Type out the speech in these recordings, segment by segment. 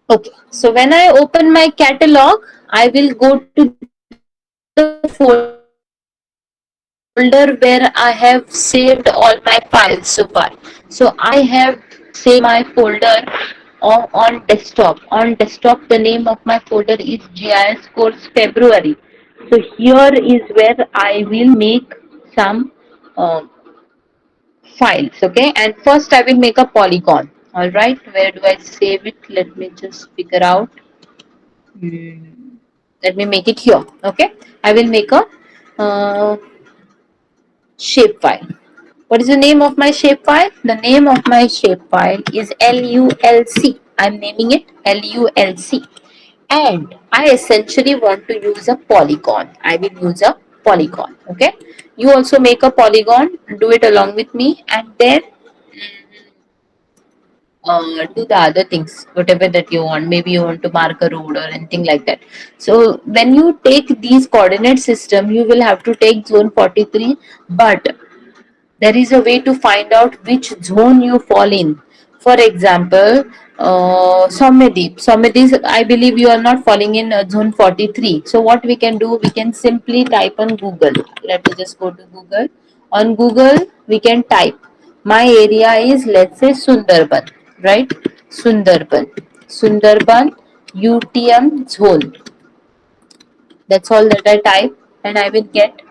Okay, so when I open my catalog, I will go to the folder where I have saved all my files so far. So I have saved my folder on desktop. On desktop, the name of my folder is GIS Course February. So here is where I will make some uh, files. Okay, and first I will make a polygon. All right, where do I save it? Let me just figure out. Hmm. Let me make it here. Okay, I will make a uh, shapefile. What is the name of my shapefile? The name of my shapefile is LULC. I'm naming it LULC. And I essentially want to use a polygon. I will use a polygon. Okay. You also make a polygon, do it along with me, and then do the other things, whatever that you want. Maybe you want to mark a road or anything like that. So when you take these coordinate system, you will have to take zone 43, but there is a way to find out which zone you fall in. For example, Somedip, I believe you are not falling in zone 43. So what we can do, we can simply type on Google. Let me just go to Google. On Google, we can type, my area is, let's say, Sundarban, right? Sundarban. Sundarban UTM zone. That's all that I type, and I will get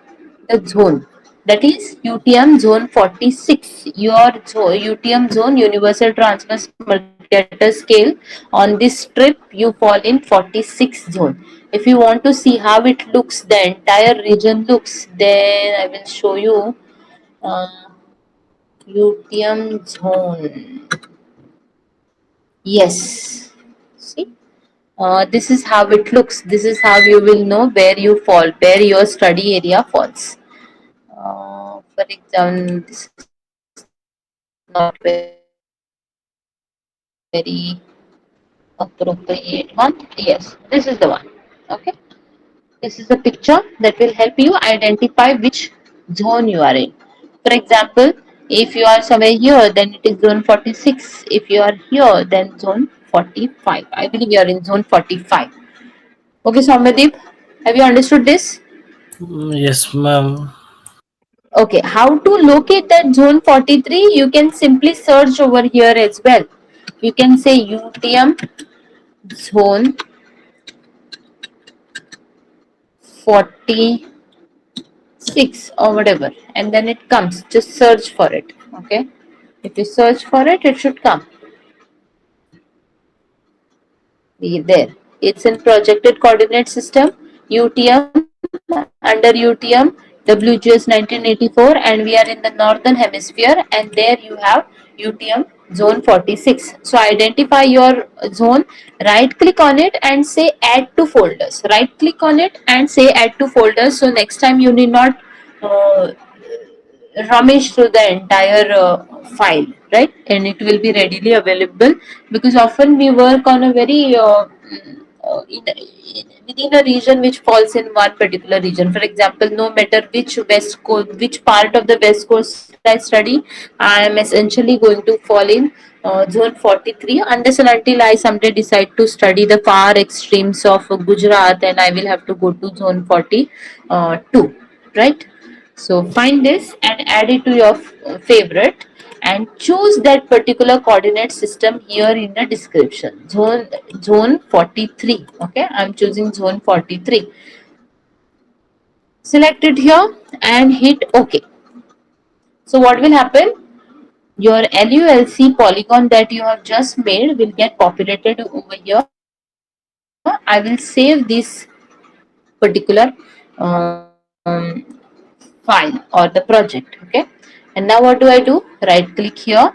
the zone. That is UTM zone 46. Your UTM zone, Universal Transverse Multiplicator Scale. On this strip, you fall in 46 zone. If you want to see how it looks, the entire region looks, then I will show you UTM zone. Yes. See? This is how it looks. This is how you will know where you fall, where your study area falls. For example, this is not very appropriate one. Yes, this is the one. Okay. This is a picture that will help you identify which zone you are in. For example, if you are somewhere here, then it is zone 46. If you are here, then zone 45. I believe you are in zone 45. Okay, Soumyadeep, have you understood this? Yes, ma'am. Okay, how to locate that zone 43? You can simply search over here as well. You can say UTM zone 46 or whatever, and then it comes. Just search for it. Okay, if you search for it, it should come. Be there. It's in projected coordinate system UTM under UTM WGS 1984, and we are in the northern hemisphere, and there you have UTM zone 46. So identify your zone, right click on it and say add to folders. Right click on it and say add to folders. So next time you need not uh, rummage through the entire file, right? And it will be readily available, because often we work on a very within a region which falls in one particular region. For example, no matter which part of the west coast I study, I am essentially going to fall in zone 43, unless and until I someday decide to study the far extremes of Gujarat, and I will have to go to zone 42, right? So find this and add it to your favorite, and choose that particular coordinate system here in the description. Zone 43. Okay, I'm choosing zone 43. Select it here and hit OK. So what will happen? Your LULC polygon that you have just made will get populated over here. I will save this particular um, file or the project. Okay, and now what do? Right click here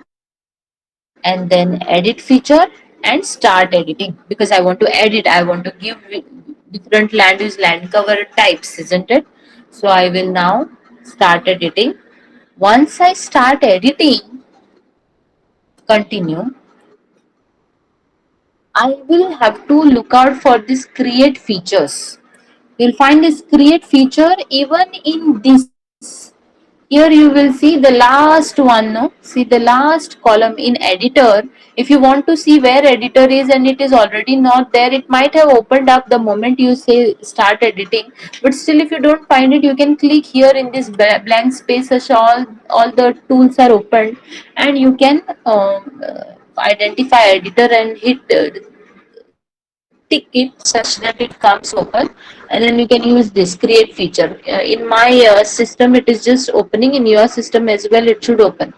and then edit feature and start editing, because I want to edit, I want to give different land use land cover types, isn't it? So I will now start editing. Once I start editing, continue, I will have to look out for this create features. You'll find this create feature even in this here you will see the last one, no? See the last column in editor. If you want to see where editor is and it is already not there, it might have opened up the moment you say start editing. But still, if you don't find it, you can click here in this blank space, such all the tools are opened, and you can identify editor and hit tick it such that it comes open, and then you can use this create feature. In my system it is just opening, in your system as well it should open.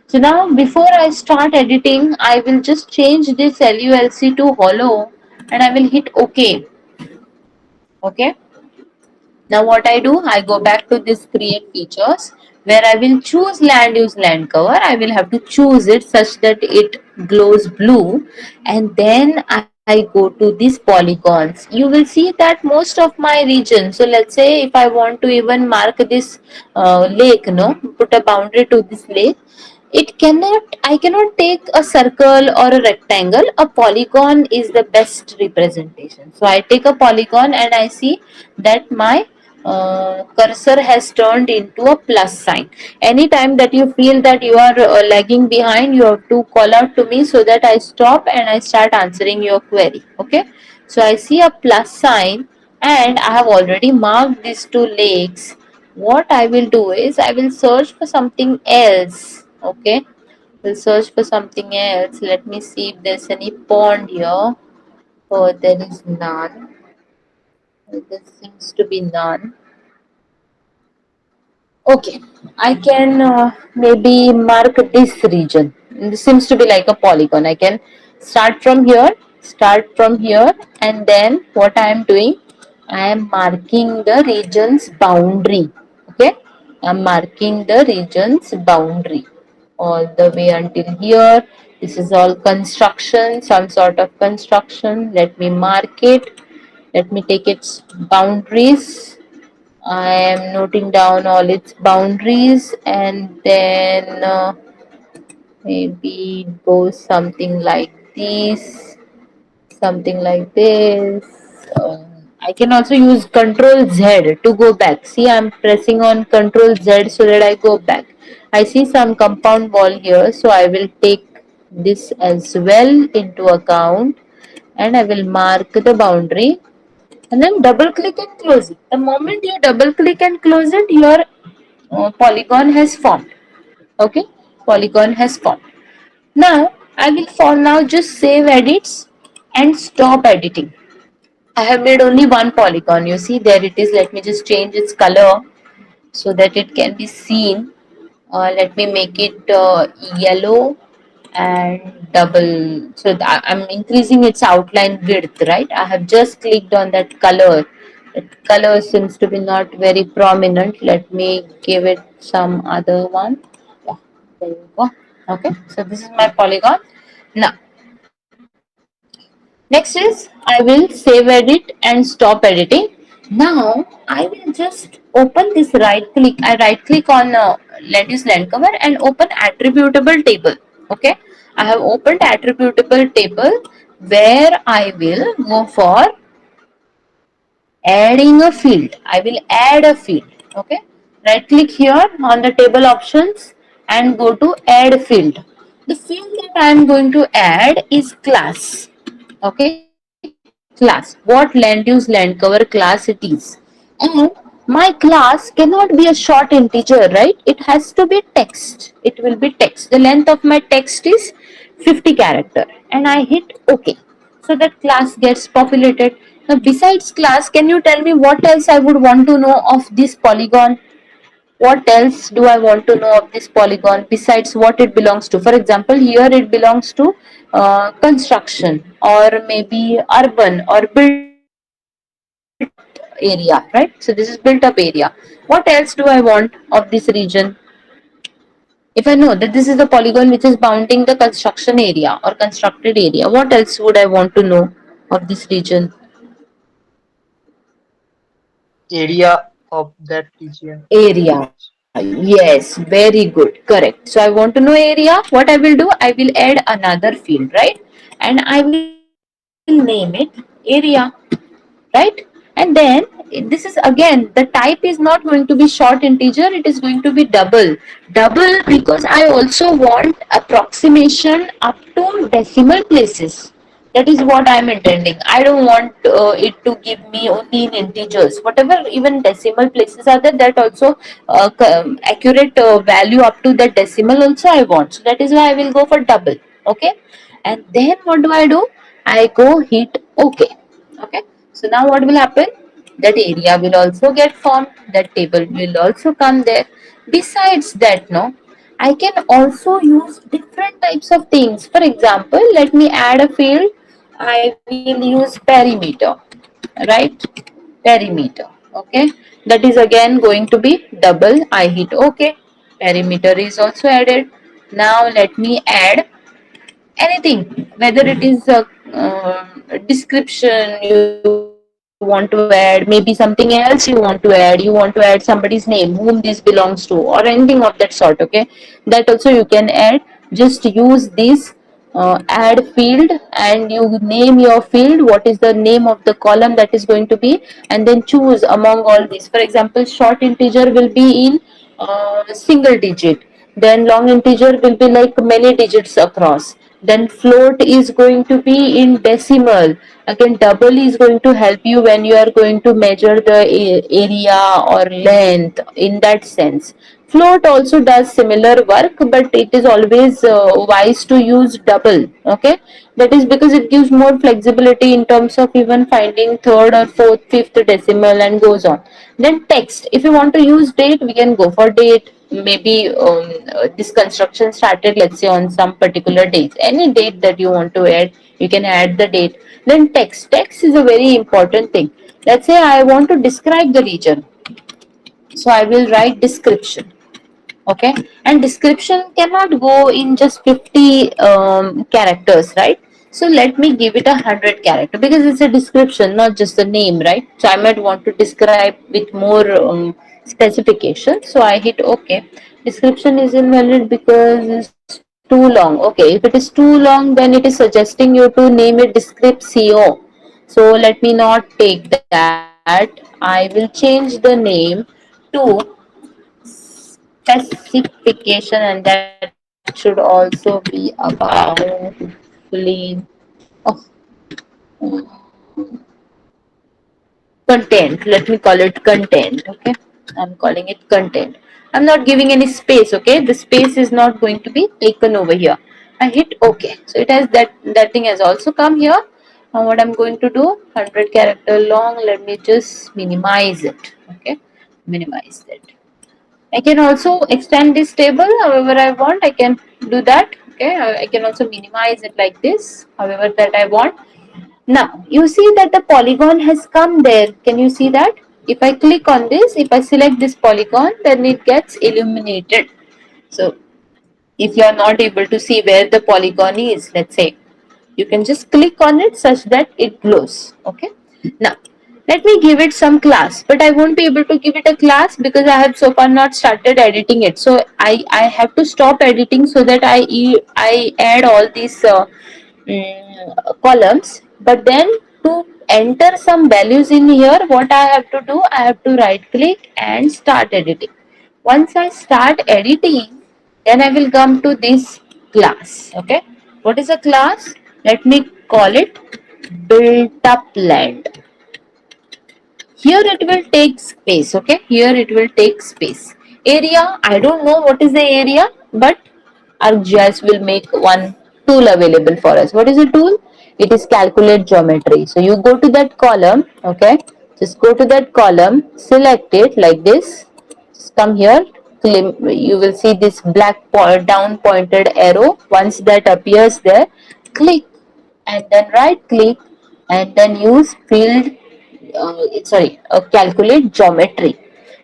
So now before I start editing, I will just change this LULC to hollow and I will hit OK. Okay. Now what I do, I go back to this create features where I will choose land use land cover. I will have to choose it such that it glows blue, and then I go to these polygons. You will see that most of my region. So let's say if I want to even mark this lake, no, put a boundary to this lake, it cannot, I cannot take a circle or a rectangle. A polygon is the best representation. So I take a polygon and I see that my cursor has turned into a plus sign. Anytime that you feel that you are lagging behind, you have to call out to me so that I stop and I start answering your query. Okay, so I see a plus sign and I have already marked these two lakes. What I will do is I will search for something else. Okay, we'll search for something else. Let me see if there's any pond here. Oh, there is none. There seems to be none. Okay, I can maybe mark this region. This seems to be like a polygon. I can start from here, and then what I am doing, I am marking the region's boundary. Okay, I am marking the region's boundary all the way until here. This is all construction, some sort of construction. Let me mark it. Let me take its boundaries. I am noting down all its boundaries, and then maybe it goes something like this, something like this. I can also use Control Z to go back. See, I'm pressing on Control Z so that I go back. I see some compound wall here, so I will take this as well into account, and I will mark the boundary and then double click and close it. The moment you double click and close it, your polygon has formed. Okay, polygon has formed. Now I will for now just save edits and stop editing. I have made only one polygon. You see, there it is. Let me just change its color so that it can be seen. Let me make it yellow and double. So I'm increasing its outline width, right? I have just clicked on that color. That color seems to be not very prominent. Let me give it some other one. Yeah, there you go. Okay, so this is my polygon. Now, next is I will save edit and stop editing. Now I will just open this right click. I right click on land use land cover and open attributable table. Okay, I have opened attributable table where I will go for adding a field. I will add a field. Okay, right click here on the table options and go to add field. The field that I am going to add is class. Okay, class, what land use land cover class it is. And my class cannot be a short integer, right? It has to be text. It will be text. The length of my text is 50 character, and I hit OK, so that class gets populated. Now besides class, can you tell me what else I would want to know of this polygon? What else do I want to know of this polygon besides what it belongs to? For example, here it belongs to construction or maybe urban or built area, right? So this is built up area. What else do I want of this region? If I know that this is the polygon which is bounding the construction area or constructed area, what else would I want to know of this region? area of that region. Area. Yes, very good. Correct. So I want to know area. What I will do, I will add another field, right? And I will name it area, right? And then this is again, the type is not going to be short integer, it is going to be double because I also want approximation up to decimal places. That is what I am intending. I don't want it to give me only in integers. Whatever even decimal places are there, that also accurate value up to the decimal also I want. So that is why I will go for double. Okay. And then what do? I go hit OK. Okay. So now what will happen? That area will also get formed. That table will also come there. Besides that, no, I can also use different types of things. For example, let me add a field. I will use perimeter, right? Perimeter. Okay. That is again going to be double. I hit OK. Perimeter is also added. Now let me add anything, whether it is a description you want to add, maybe something else you want to add, you want to add somebody's name, whom this belongs to, or anything of that sort. Okay, that also you can add. Just use this add field and you name your field, what is the name of the column that is going to be, and then choose among all these. For example, short integer will be in single digit, then long integer will be like many digits across, then float is going to be in decimal. Again, double is going to help you when you are going to measure the area or length in that sense. Float also does similar work, but it is always wise to use double. Okay, that is because it gives more flexibility in terms of even finding third or fourth, fifth decimal and goes on. Then text. If you want to use date, we can go for date. Maybe this construction started, let's say, on some particular date. Any date that you want to add, you can add the date. Then text. Text is a very important thing. Let's say I want to describe the region. So I will write description. Okay, and description cannot go in just 50 characters, right? So let me give it 100 character, because it's a description, not just a name, right? So I might want to describe with more specification. So I hit OK. Description is invalid because it's too long. Okay, if it is too long, then it is suggesting you to name it descriptio. So let me not take that. I will change the name to specification, and that should also be about hopefully oh, content. Let me call it content. Okay, I'm calling it content. I'm not giving any space. Okay, the space is not going to be taken over here. I hit OK. So it has that thing has also come here. Now what I'm going to do, 100 character long. Let me just minimize it. Okay, minimize that. I can also extend this table however I want. I can do that. Okay, I can also minimize it like this, however that I want. Now you see that the polygon has come there. Can you see that? If I click on this, if I select this polygon, then it gets illuminated. So if you are not able to see where the polygon is, let's say, you can just click on it such that it glows. Okay, now let me give it some class, but I won't be able to give it a class because I have so far not started editing it. So I have to stop editing so that I add all these columns. But then to enter some values in here, what I have to do, I have to right click and start editing. Once I start editing, then I will come to this class. Okay, what is a class? Let me call it built up land. Here it will take space. Okay, here it will take space. Area, I don't know what is the area, but ArcGIS will make one tool available for us. What is the tool? It is calculate geometry. So you go to that column. Okay, just go to that column, select it like this, just come here, you will see this black down pointed arrow. Once that appears there, click and then right click and then use field calculate geometry.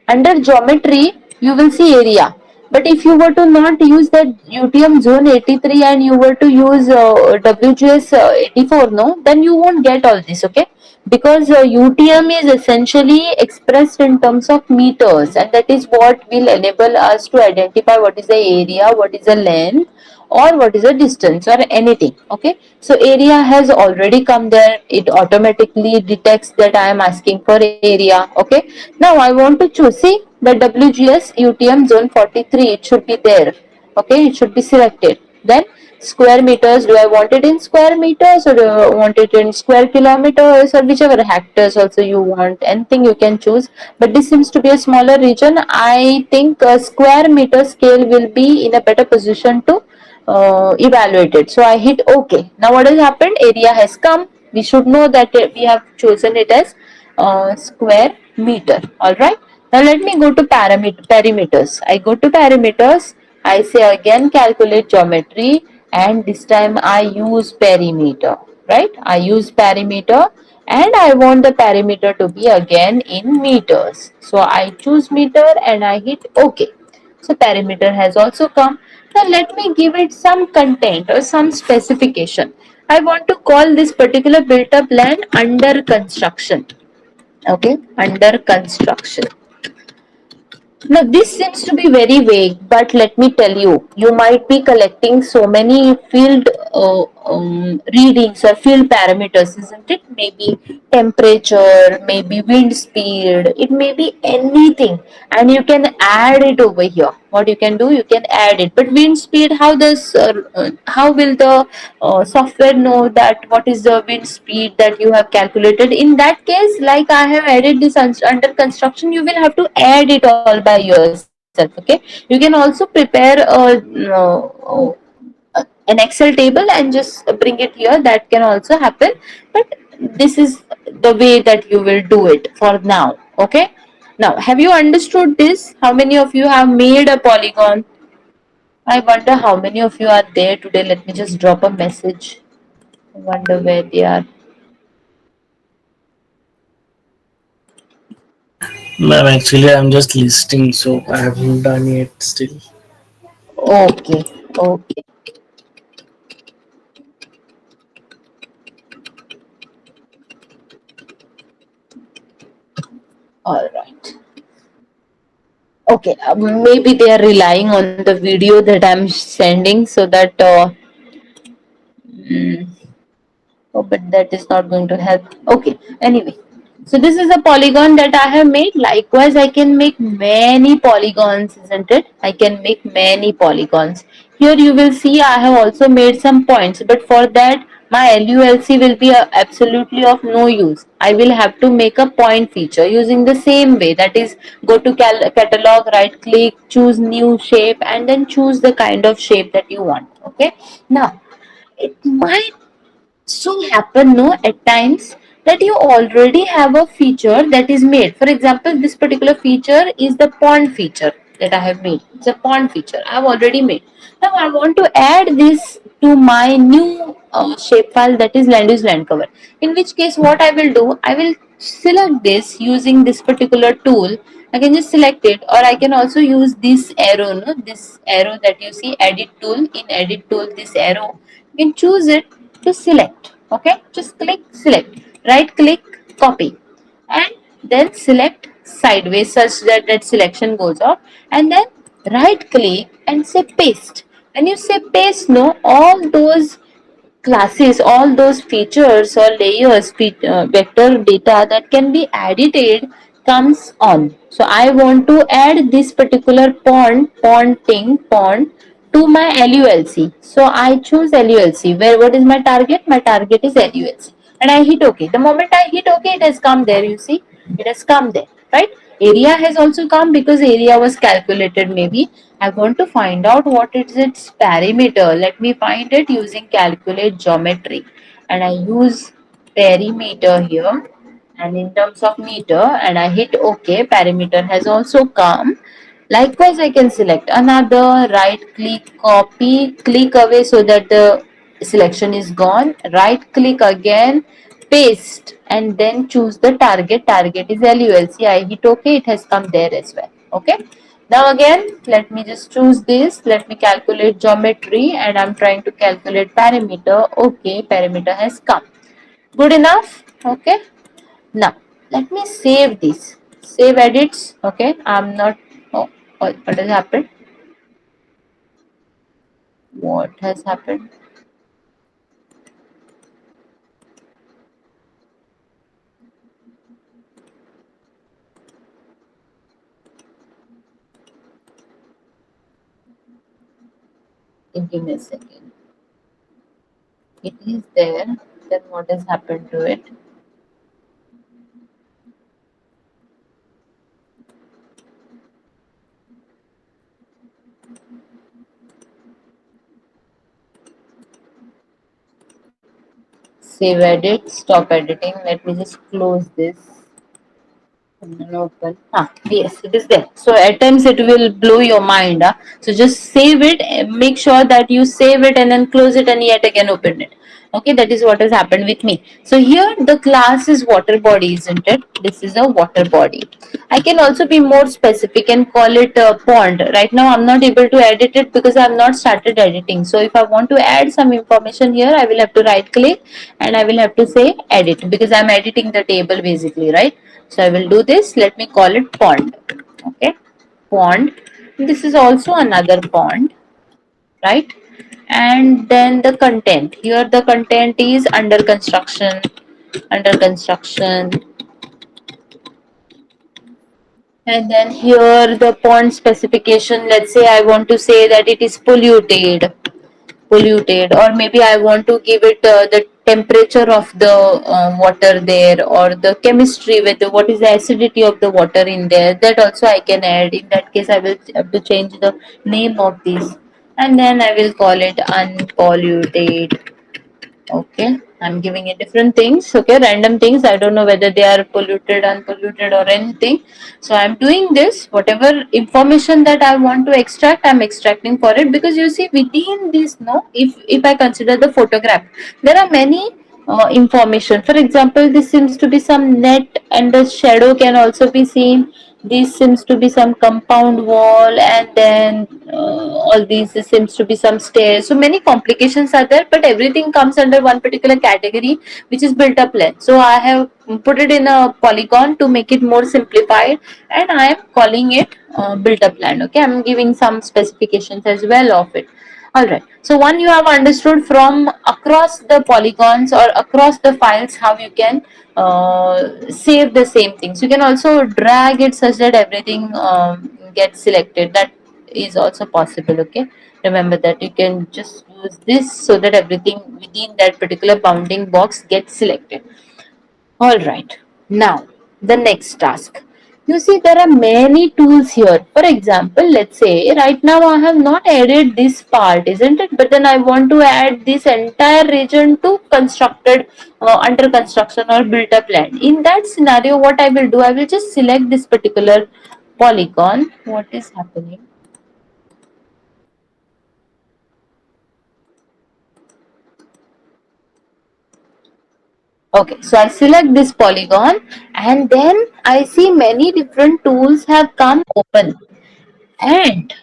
Under geometry you will see area, but if you were to not use that UTM zone 83 and you were to use WGS 84, no, then you won't get all this. Okay, because UTM is essentially expressed in terms of meters, and that is what will enable us to identify what is the area, what is the length or what is the distance or anything. Okay, so area has already come there. It automatically detects that I am asking for area. Okay, now I want to choose, see the WGS UTM zone 43, it should be there. Okay, it should be selected. Then square meters, do I want it in square meters or do I want it in square kilometers or whichever hectares also you want, anything you can choose. But this seems to be a smaller region. I think a square meter scale will be in a better position to evaluate it. So I hit OK. Now what has happened, area has come. We should know that we have chosen it as square meter. All right, now let me go to perimeters. I go to perimeters. I say again calculate geometry, and this time I use perimeter. Right, I use perimeter, and I want the perimeter to be again in meters. So I choose meter and I hit OK. So perimeter has also come. Now let me give it some content or some specification. I want to call this particular built up land under construction. Okay, under construction. Now, this seems to be very vague, but let me tell you, you might be collecting so many field readings or field parameters, isn't it? Maybe temperature, maybe wind speed, it may be anything, and you can add it over here. What you can do, you can add it. But wind speed, how will the software know that what is the wind speed that you have calculated? In that case, like I have added this under construction, you will have to add it all by yourself. Okay, you can also prepare an Excel table and just bring it here, that can also happen. But this is the way that you will do it for now. Okay, now have you understood this? How many of you have made a polygon? I wonder how many of you are there today. Let me just drop a message. I wonder where they are. Ma'am, actually, I'm just listing, so I haven't done it still. Okay, okay, all right. Okay, maybe they are relying on the video that I'm sending, so that oh, but that is not going to help. Okay, anyway. So this is a polygon that I have made. Likewise, I can make many polygons, isn't it? I can make many polygons. Here you will see I have also made some points, but for that my LULC will be absolutely of no use. I will have to make a point feature using the same way. That is, go to catalog, right click, choose new shape, and then choose the kind of shape that you want. Okay. Now, it might so happen no at times that you already have a feature that is made. For example, this particular feature is the pond feature that I have made. It's a pond feature I have already made. Now I want to add this to my new shapefile, that is land use land cover. In which case what I will do, I will select this using this particular tool. I can just select it, or I can also use this arrow, no? This arrow that you see, edit tool. In edit tool, this arrow, you can choose it to select. Okay, just click select, right click, copy, and then select sideways such that that selection goes off, and then right click and say paste. When you say paste, no, all those classes, all those features or layers, vector data that can be edited comes on. So I want to add this particular pond to my LULC. So I choose LULC. Where what is my target? My target is LULC, and I hit OK. The moment I hit OK, it has come there. You see, it has come there, right? Area has also come because area was calculated. Maybe I want to find out what is its perimeter. Let me find it using calculate geometry, and I use perimeter here, and in terms of meter, and I hit OK. Perimeter has also come. Likewise, I can select another, right click, copy, click away so that the selection is gone, right click again, paste, and then choose the target. Target is LULC. I hit OK, it has come there as well. Okay. Now again, let me just choose this. Let me calculate geometry, and I'm trying to calculate perimeter. Okay, perimeter has come. Good enough. Okay. Now, let me save this. Save edits. Okay. I'm not. Oh, what has happened? What has happened? Give me a second. It is there. Then what has happened to it? Save edit. Stop editing. Let me just close this. And then open. Yes, it is there. So at times it will blow your mind. So just save it. Make sure that you save it and then close it and yet again open it. Okay, that is what has happened with me. So here the class is water body, isn't it? This is a water body. I can also be more specific and call it a pond. Right now I'm not able to edit it because I have not started editing. So if I want to add some information here, I will have to right click and I will have to say edit because I'm editing the table basically, right? So I will do this. Let me call it pond. Okay, pond. This is also another pond, right? And then the content. Here the content is under construction, under construction. And then here the pond specification. Let's say I want to say that it is polluted, or maybe I want to give it the temperature of the water there, or the chemistry with what is the acidity of the water in there. That also I can add. In that case I will have to change the name of this, and then I will call it unpolluted. Okay, I'm giving it different things. Okay, random things. I don't know whether they are polluted, unpolluted, or anything. So I'm doing this. Whatever information that I want to extract, I'm extracting for it, because you see within this, no, if I consider the photograph, there are many information. For example, this seems to be some net, and the shadow can also be seen. This seems to be some compound wall, and then all these this seems to be some stairs. So many complications are there, but everything comes under one particular category, which is built up plan. So I have put it in a polygon to make it more simplified, and I am calling it built up plan. Okay, I'm giving some specifications as well of it. All right. So one, you have understood from across the polygons or across the files how you can save the same things. You can also drag it such that everything gets selected. That is also possible. Okay. Remember that you can just use this so that everything within that particular bounding box gets selected. All right. Now, the next task. You see, there are many tools here. For example, let's say right now I have not added this part, isn't it? But then I want to add this entire region to constructed, under construction or built up land. In that scenario, what I will do, I will just select this particular polygon. What is happening? Okay, so I select this polygon, and then I see many different tools have come open. And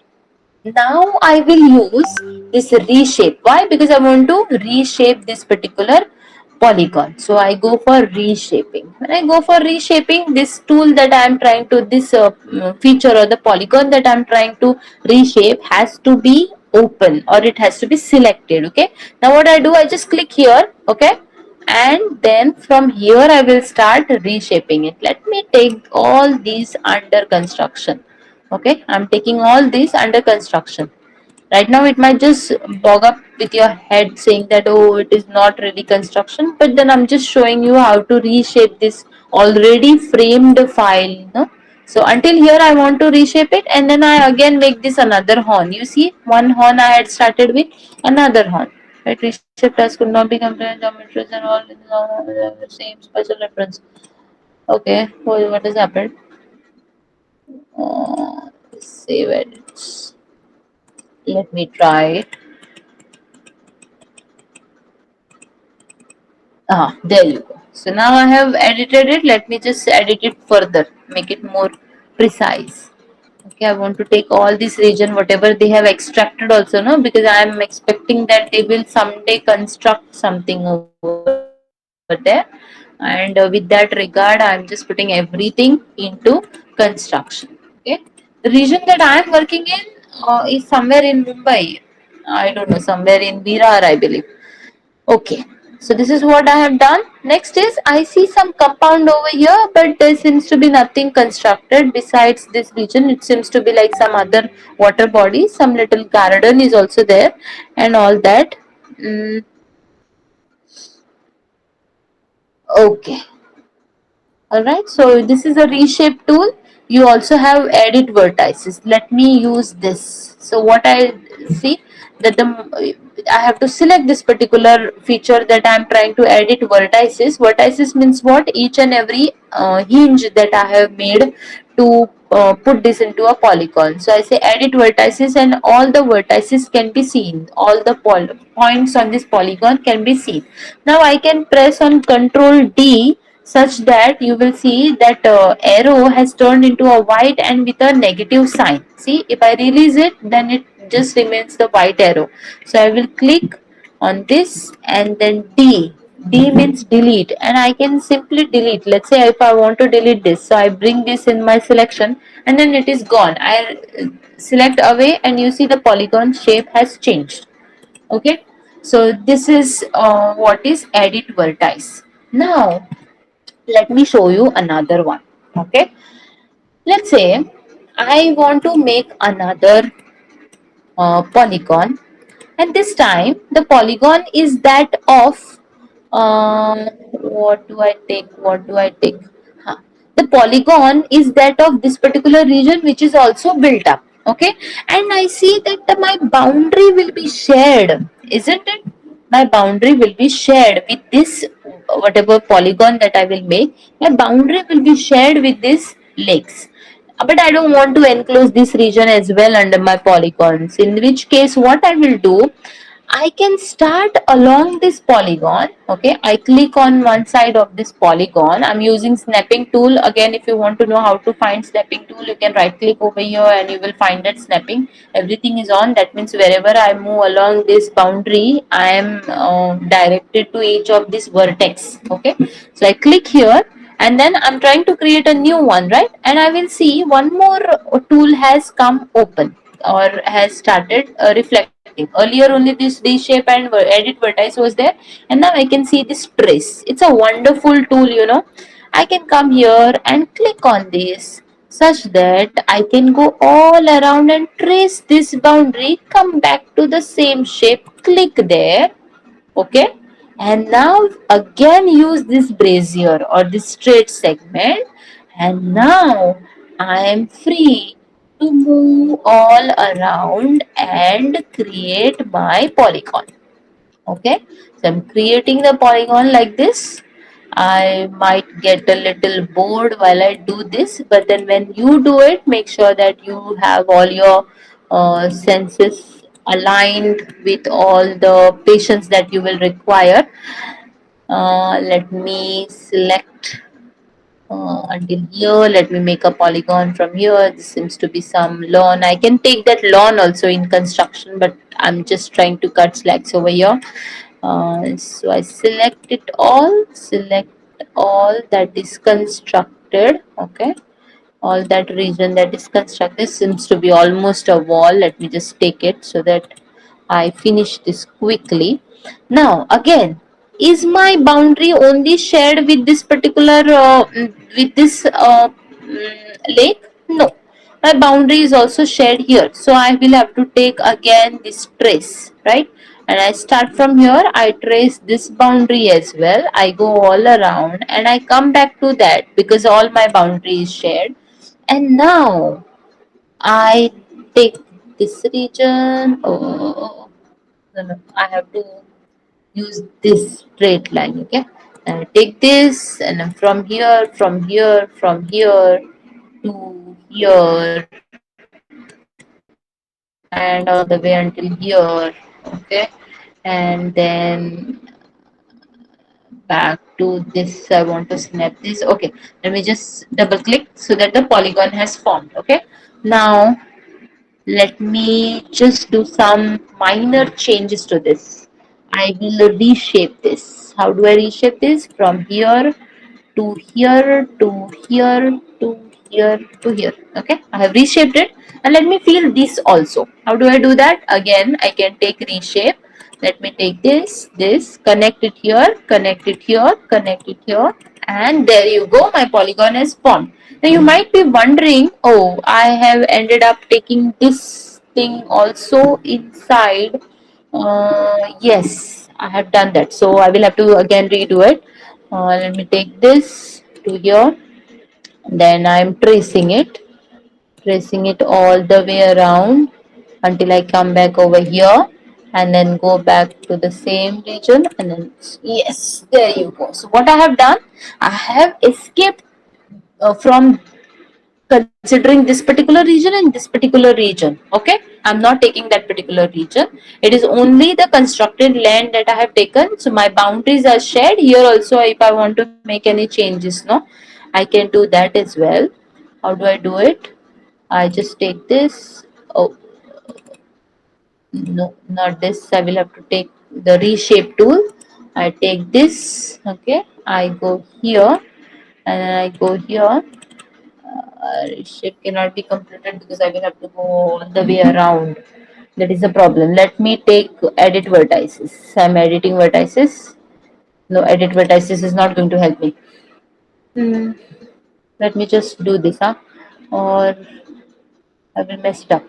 now I will use this reshape. Why? Because I want to reshape this particular polygon. So I go for reshaping. When I go for reshaping, this tool that I am trying to, this feature or the polygon that I am trying to reshape has to be open, or it has to be selected. Okay. Now what I do, I just click here. Okay. And then from here I will start reshaping it. Let me take all these under construction. Okay, I'm taking all these under construction. Right now it might just bog up with your head saying that, oh, it is not really construction, but then I'm just showing you how to reshape this already framed file, so until here I want to reshape it, and then I again make this another horn. You see, one horn I had started with, another horn. Right, reshape task could not be compared geometries and all in the same special reference. Okay, what has happened? Save edits. Let me try it. There you go. So now I have edited it. Let me just edit it further, make it more precise. Okay, I want to take all this region, whatever they have extracted also, no, because I am expecting that they will someday construct something over there. And with that regard, I am just putting everything into construction. Okay, the region that I am working in is somewhere in Mumbai. I don't know, somewhere in Virar, I believe. Okay, so this is what I have done. Next is I see some compound over here, but there seems to be nothing constructed besides this region. It seems to be like some other water body. Some little garden is also there, and all that. Mm, okay, all right, so this is a reshape tool. You also have edit vertices. Let me use this. So what I see that I have to select this particular feature that I am trying to edit vertices. Vertices means what? Each and every hinge that I have made to put this into a polygon. So I say edit vertices, and all the vertices can be seen. All the points on this polygon can be seen. Now I can press on Control D, such that you will see that arrow has turned into a white and with a negative sign. See, if I release it, then it just remains the white arrow. So I will click on this and then D. D means delete, and I can simply delete. Let's say if I want to delete this, so I bring this in my selection and then it is gone. I select away and you see the polygon shape has changed. Okay, so this is what is edit vertex. Now let me show you another one. Okay, let's say I want to make another polygon, and this time the polygon is that of what do I take, huh. The polygon is that of this particular region which is also built up. Okay, and I see that my boundary will be shared, isn't it? My boundary will be shared with this whatever polygon that I will make. My boundary will be shared with this lakes, but I don't want to enclose this region as well under my polygons, in which case what I will do, I can start along this polygon. Okay, I click on one side of this polygon. I'm using snapping tool. Again, if you want to know how to find snapping tool, you can right click over here and you will find that snapping. Everything is on. That means wherever I move along this boundary, I am directed to each of this vertex. Okay, so I click here and then I'm trying to create a new one, right? And I will see one more tool has come open or has started reflecting. Earlier only this reshape and edit vertex was there, and now I can see this trace. It's a wonderful tool, you know. I can come here and click on this such that I can go all around and trace this boundary, come back to the same shape, click there. Okay, and now again use this brazier or this straight segment, and now I am free to move all around and create my polygon. Okay, so I'm creating the polygon like this. I might get a little bored while I do this, but then when you do it, make sure that you have all your senses aligned with all the patience that you will require. Let me select until here. Let me make a polygon from here. This seems to be some lawn. I can take that lawn also in construction, but I'm just trying to cut slacks over here. So I select all that is constructed. Okay, all that region that is constructed seems to be almost a wall. Let me just take it so that I finish this quickly. Now again, is my boundary only shared with this particular with this lake? No, my boundary is also shared here. So I will have to take again this trace, right? And I start from here. I trace this boundary as well. I go all around and I come back to that because all my boundary is shared. And now I take this region. Oh, no, no, I have to use this straight line. Okay, and I take this, and then from here to here, and all the way until here. Okay, and then back to this. I want to snap this. Okay, let me just double click so that the polygon has formed. Okay, now let me just do some minor changes to this. I will reshape this. How do I reshape this? From here to here to here to here to here. Okay, I have reshaped it, and let me feel this also. How do I do that? Again, I can take reshape. Let me take this, connect it here, connect it here, connect it here, and there you go. My polygon is formed. Now you might be wondering, oh, I have ended up taking this thing also inside. Yes, I have done that. So I will have to again redo it. Let me take this to here. Then I'm tracing it all the way around until I come back over here and then go back to the same region and then yes, there you go. So what I have done, I have escaped from considering this particular region and this particular region. Okay, I'm not taking that particular region. It is only the constructed land that I have taken. So my boundaries are shared here also. If I want to make any changes, no, I can do that as well. How do I do it? I just take this. Oh, no, not this. I will have to take the reshape tool. I take this. Okay, I go here and then I go here. Reshape cannot be completed because I will have to go all the way around. That is the problem. Let me take edit vertices. I'm editing vertices. No, edit vertices is not going to help me. Hmm. Let me just do this, huh? Or I will mess it up.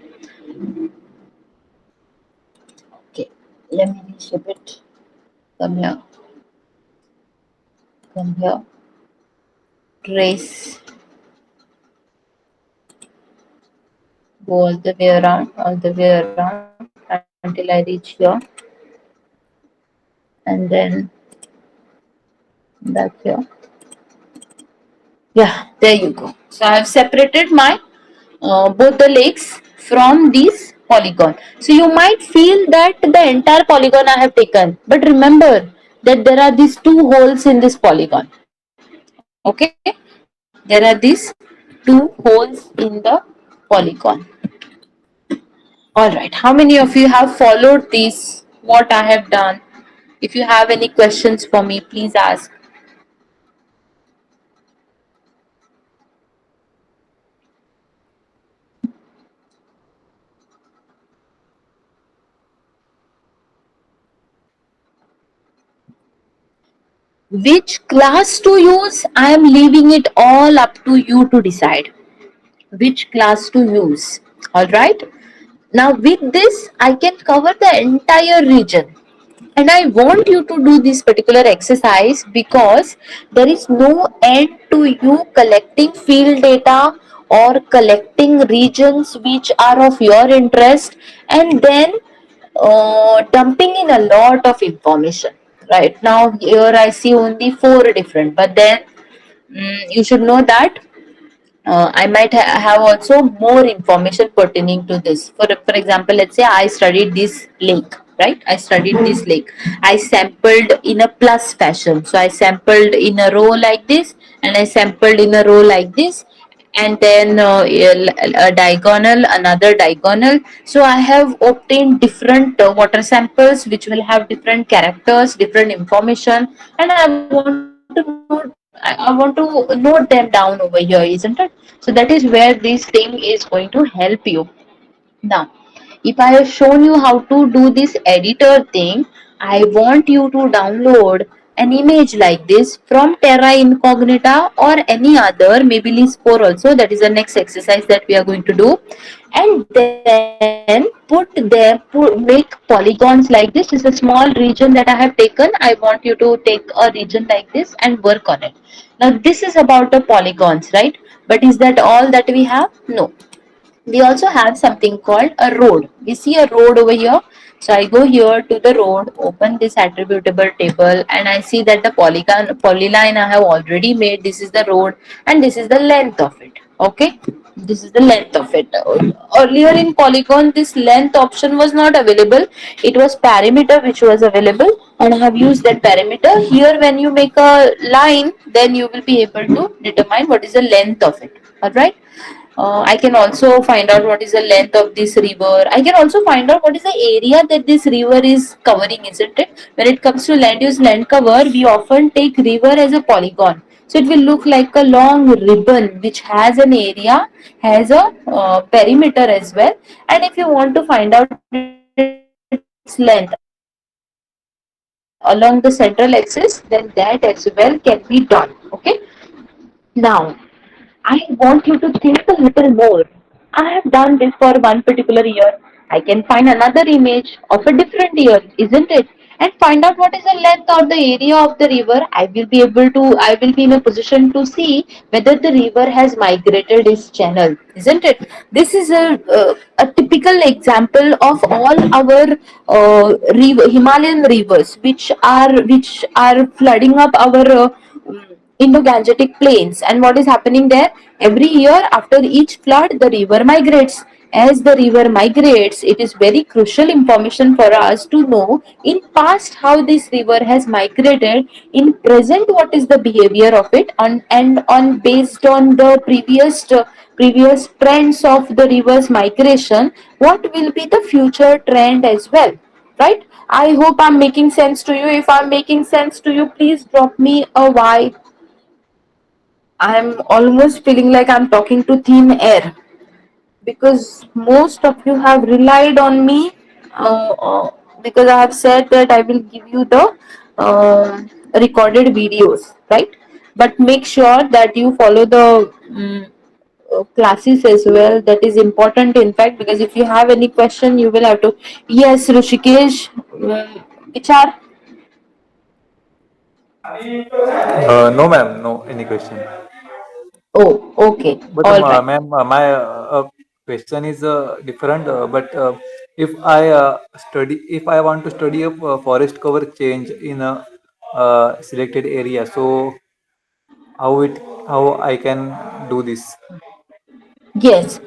Okay, let me reshape it. Come here, come here. Trace, go all the way around until I reach here, and then back here. Yeah, there you go. So I have separated my both the lakes from this polygon. So you might feel that the entire polygon I have taken, but remember that there are these two holes in this polygon. Okay, there are these two holes in the polygon. All right, how many of you have followed this? What I have done? If you have any questions for me, please ask. Which class to use? I am leaving it all up to you to decide which class to use. All right. Now with this, I can cover the entire region. And I want you to do this particular exercise because there is no end to you collecting field data or collecting regions which are of your interest and then dumping in a lot of information. Right now, here I see only four different, but then you should know that I might have also more information pertaining to this. For example, let's say I studied this lake, right? I studied this lake. I sampled in a plus fashion. So I sampled in a row like this, and I sampled in a row like this, and then a diagonal, another diagonal. So I have obtained different water samples which will have different characters, different information, and I want to note. I want to note them down over here, isn't it? So that is where this thing is going to help you. Now, if I have shown you how to do this editor thing, I want you to download an image like this from Terra Incognita or any other, maybe Lispor also. That is the next exercise that we are going to do. And then make polygons like this. It's a small region that I have taken. I want you to take a region like this and work on it. Now, this is about the polygons, right? But is that all that we have? No, we also have something called a road. We see a road over here. So I go here to the road, open this attributable table, and I see that the polyline I have already made. This is the road, and this is the length of it. Okay, this is the length of it. Earlier in polygon, this length option was not available. It was perimeter which was available, and I have used that perimeter. Here, when you make a line, then you will be able to determine what is the length of it. All right. I can also find out what is the length of this river. I can also find out what is the area that this river is covering, isn't it? When it comes to land use land cover, we often take river as a polygon. So it will look like a long ribbon which has an area, has a perimeter as well. And if you want to find out its length along the central axis, then that as well can be done. Okay. Now, I want you to think a little more. I have done this for one particular year. I can find another image of a different year, isn't it? And find out what is the length or the area of the river. I will be in a position to see whether the river has migrated its channel, isn't it? This is a typical example of all our Himalayan rivers, which are flooding up our Indo-Gangetic plains. And what is happening there? Every year after each flood, the river migrates. As the river migrates, it is very crucial information for us to know in past how this river has migrated, in present what is the behavior of it, and on based on the previous trends of the river's migration, what will be the future trend as well, right? I hope I'm making sense to you. If I'm making sense to you, please drop me a Y. I'm almost feeling like I'm talking to thin air because most of you have relied on me, because I have said that I will give you the recorded videos, right? But make sure that you follow the classes as well. That is important, in fact, because if you have any question, you will have to. Yes, Rushikesh, Vichar. No, ma'am, no any question. Oh, okay, But all right. ma'am, my question is different. But if I want to study a forest cover change in a selected area, so how it how I can do this? Yes,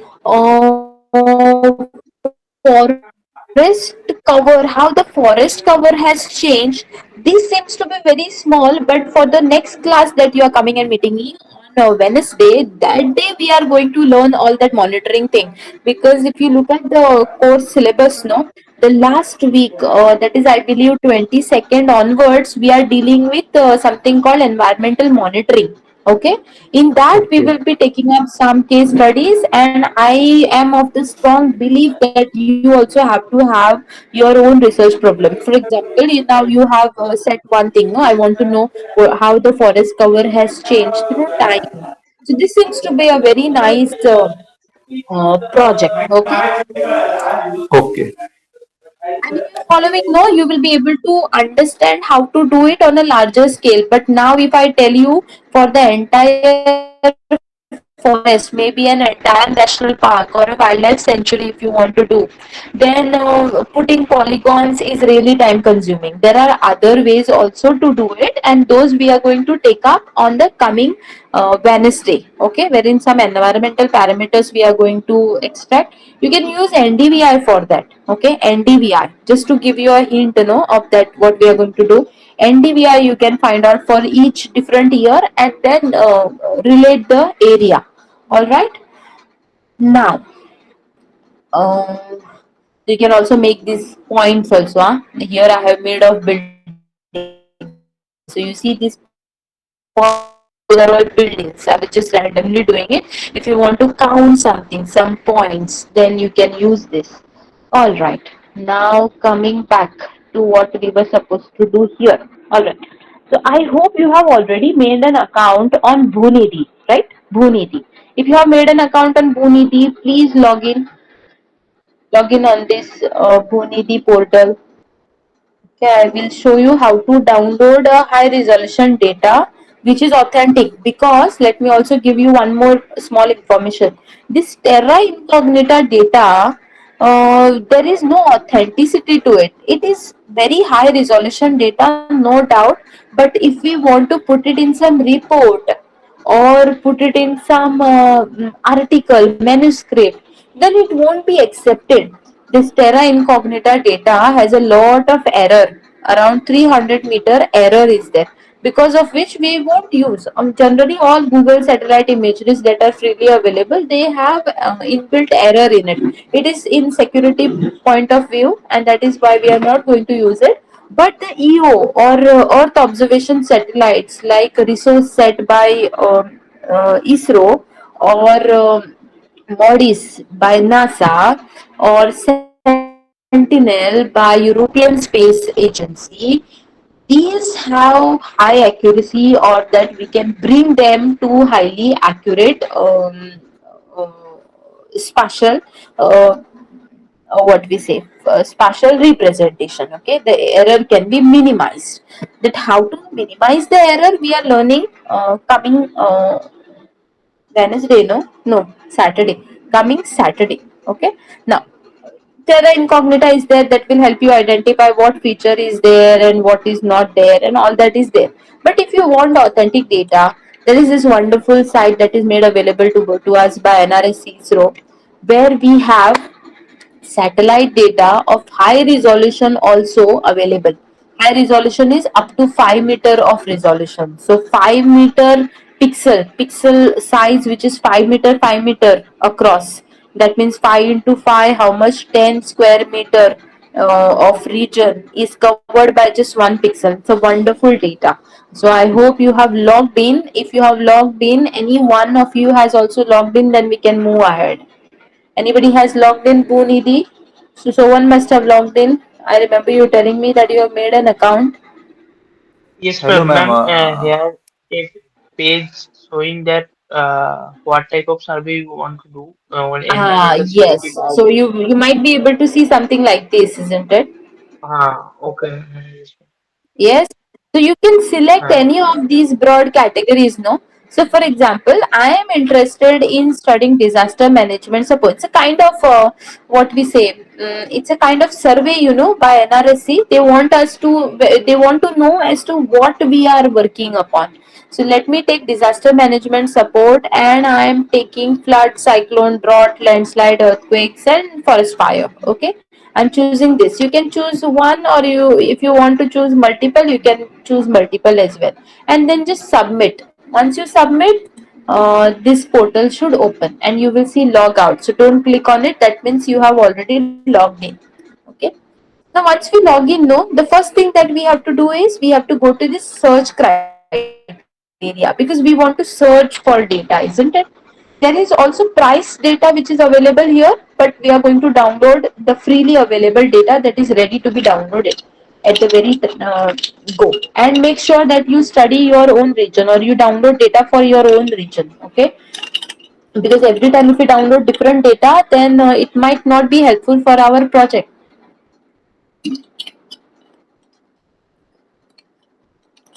forest cover, how the forest cover has changed. This seems to be very small, but for the next class that you are coming and meeting me on Wednesday, that day we are going to learn all that monitoring thing. Because if you look at the course syllabus, no, the last week, that is, I believe, 22nd onwards, we are dealing with something called environmental monitoring. Okay, in that we Okay. will be taking up some case studies, and I am of the strong belief that you also have to have your own research problem. For example, now you have said one thing, no, I want to know how the forest cover has changed through time. So this seems to be a very nice project. Okay, Okay. and if you're following, no, you will be able to understand how to do it on a larger scale. But now if I tell you for the entire forest, maybe an entire national park or a wildlife sanctuary, if you want to do, then putting polygons is really time consuming. There are other ways also to do it, and those we are going to take up on the coming Wednesday. Okay, wherein some environmental parameters we are going to extract. You can use NDVI for that. Okay, NDVI, just to give you a hint, of that what we are going to do. NDVI you can find out for each different year, and then relate the area. All right. Now, um, you can also make these points also. Here I have made of buildings. So you see these points, those are all buildings. I was just randomly doing it. If you want to count something, some points, then you can use this. All right. Now coming back to what we were supposed to do here. All right. So I hope you have already made an account on Bhunidi, right? Bhunidi. If you have made an account on Bhunidi, please log in on this Bhunidi portal. Okay, I will show you how to download a high resolution data which is authentic, because let me also give you one more small information. This Terra Incognita data, there is no authenticity to it. It is very high resolution data, no doubt, but if we want to put it in some report or put it in some article, manuscript, then it won't be accepted. This Terra Incognita data has a lot of error. Around 300-meter error is there, because of which we won't use. Generally, all Google satellite imageries that are freely available, they have inbuilt error in it. It is in security point of view, and that is why we are not going to use it. But the EO or Earth observation satellites like resource set by ISRO or MODIS by NASA or Sentinel by European Space Agency, these have high accuracy, or that we can bring them to highly accurate uh, spatial what we say spatial representation. Okay, the error can be minimized. That how to minimize the error we are learning coming Wednesday, no, Saturday, coming Saturday. Okay, now Terra Incognita is there, that will help you identify what feature is there and what is not there, and all that is there. But if you want authentic data, there is this wonderful site that is made available to us by NRS ISRO, where we have satellite data of high resolution also available. High resolution is up to 5 meter of resolution. So 5 meter pixel size, which is 5 meter across. That means 5 into 5, how much? 10 square meter of region is covered by just one pixel. It's a wonderful data. So I hope you have logged in. If you have logged in, any one of you has also logged in, then we can move ahead. Anybody has logged in, Poonidhi? So one must have logged in. I remember you telling me that you have made an account. Yes, Hello, ma'am. ma'am. Here a page showing that what type of survey you want to do on environmental security Yes. So target. you might be able to see something like this, isn't it? Okay. Yes, Yes. So you can select ma'am. any of these broad categories, no? So for example, I am interested in studying disaster management support. It's a kind of what we say. It's a kind of survey, by NRSC. They want to know as to what we are working upon. So let me take disaster management support, and I am taking flood, cyclone, drought, landslide, earthquakes, and forest fire. Okay, I'm choosing this. You can choose one, or if you want to choose multiple, you can choose multiple as well, and then just submit. Once you submit, this portal should open, and you will see log out. So don't click on it. That means you have already logged in. Okay. Now, once we log in, no, the first thing that we have to do is we have to go to this search criteria, because we want to search for data, isn't it? There is also price data which is available here, but we are going to download the freely available data that is ready to be downloaded at the very go. And make sure that you study your own region, or you download data for your own region. Okay, because every time if we download different data, then it might not be helpful for our project.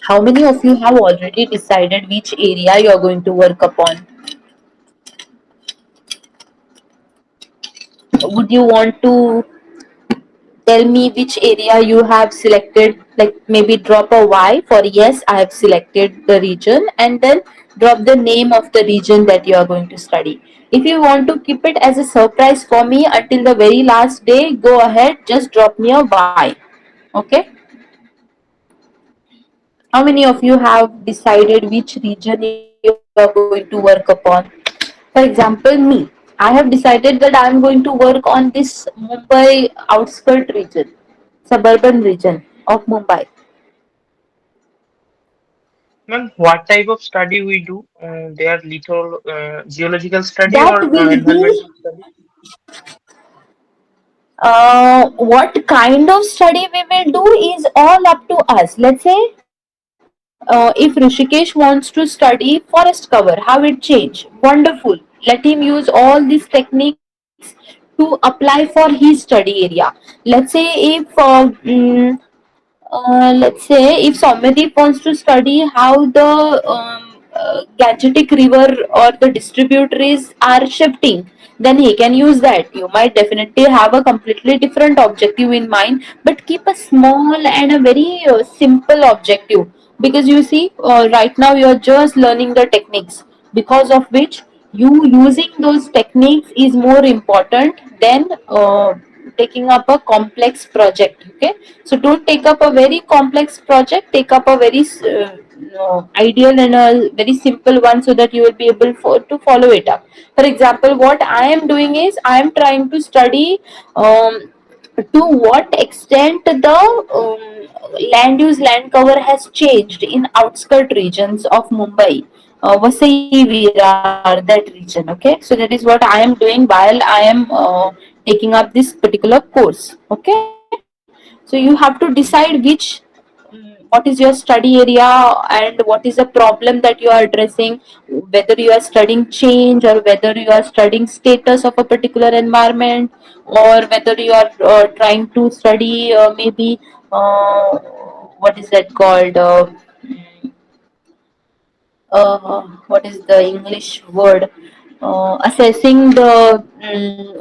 How many of you have already decided which area you are going to work upon? Would you want to tell me which area you have selected? Like maybe drop a Y for yes, I have selected the region, and then drop the name of the region that you are going to study. If you want to keep it as a surprise for me until the very last day, go ahead, just drop me a Y. Okay? How many of you have decided which region you are going to work upon? For example, me. I have decided that I am going to work on this Mumbai outskirt region, suburban region of Mumbai. Ma'am, what type of study we do? They are little geological study That or will be environmental study? what kind of study we will do is all up to us. Let's say if Rishikesh wants to study forest cover, how it change, wonderful. Let him use all these techniques to apply for his study area. Let's say let's say if Soumyadeep wants to study how the Gangetic River or the distributaries are shifting, then he can use that. You might definitely have a completely different objective in mind, but keep a small and a very simple objective, because you see, right now you are just learning the techniques, because of which you using those techniques is more important than taking up a complex project. Okay, so don't take up a very complex project, take up a very ideal and a very simple one, so that you will be able to follow it up. For example, what I am doing is I am trying to study to what extent the land cover has changed in outskirt regions of Mumbai, Vasai Virar, that region. Okay, so that is what I am doing while I am taking up this particular course. Okay, so you have to decide which what is your study area and what is the problem that you are addressing, whether you are studying change or whether you are studying status of a particular environment, or whether you are trying to study maybe what is that called what is the English word? Assessing the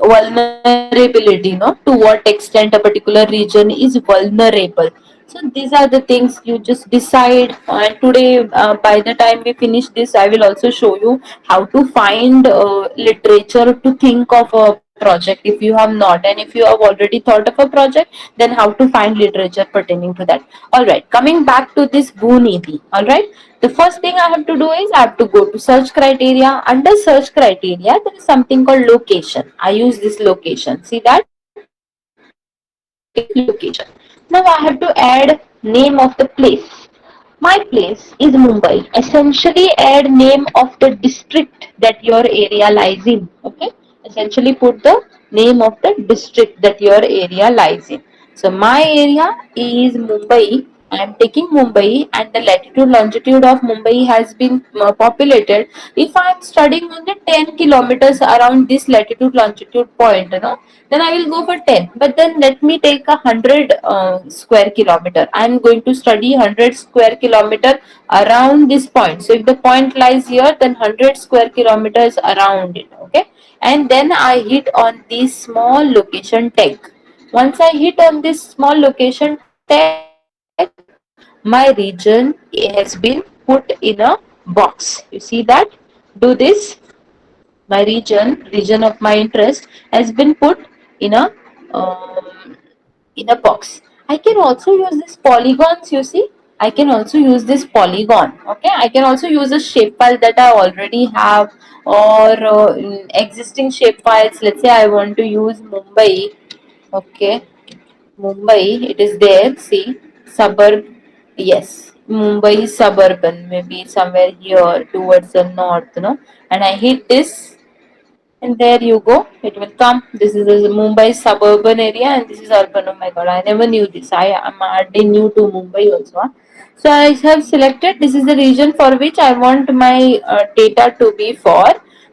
vulnerability, to what extent a particular region is vulnerable. So these are the things you just decide. And today, by the time we finish this, I will also show you how to find literature to think of a project if you have not. And if you have already thought of a project, then how to find literature pertaining to that. All right, coming back to this Bhuniti. All right, the first thing I have to do is I have to go to search criteria. Under search criteria, there is something called location. I use this location. See that? Okay, location. Now I have to add name of the place. My place is Mumbai. Essentially add name of the district that your area lies in. Okay. Essentially put the name of the district that your area lies in. So my area is Mumbai. I am taking Mumbai and the latitude longitude of Mumbai has been populated. If I am studying only 10 kilometers around this latitude longitude point, then I will go for 10. But then let me take 100 square kilometer. I am going to study 100 square kilometer around this point. So if the point lies here, then 100 square kilometers around it. Okay, and then I hit on this small location tag. Once I hit on this small location tag, my region has been put in a box. You see that? Do this. My region of my interest has been put in a box. I can also use this polygons. You see, I can also use this polygon. Okay, I can also use a shapefile that I already have, or existing shapefiles. Let's say I want to use Mumbai. Okay, Mumbai, it is there. See, suburb. Yes, Mumbai suburban, maybe somewhere here towards the north, and I hit this, and there you go. It will come. This is the Mumbai suburban area, and this is urban. Oh my god, I never knew this. I am hardly new to Mumbai also. Huh? So I have selected. This is the region for which I want my data to be for.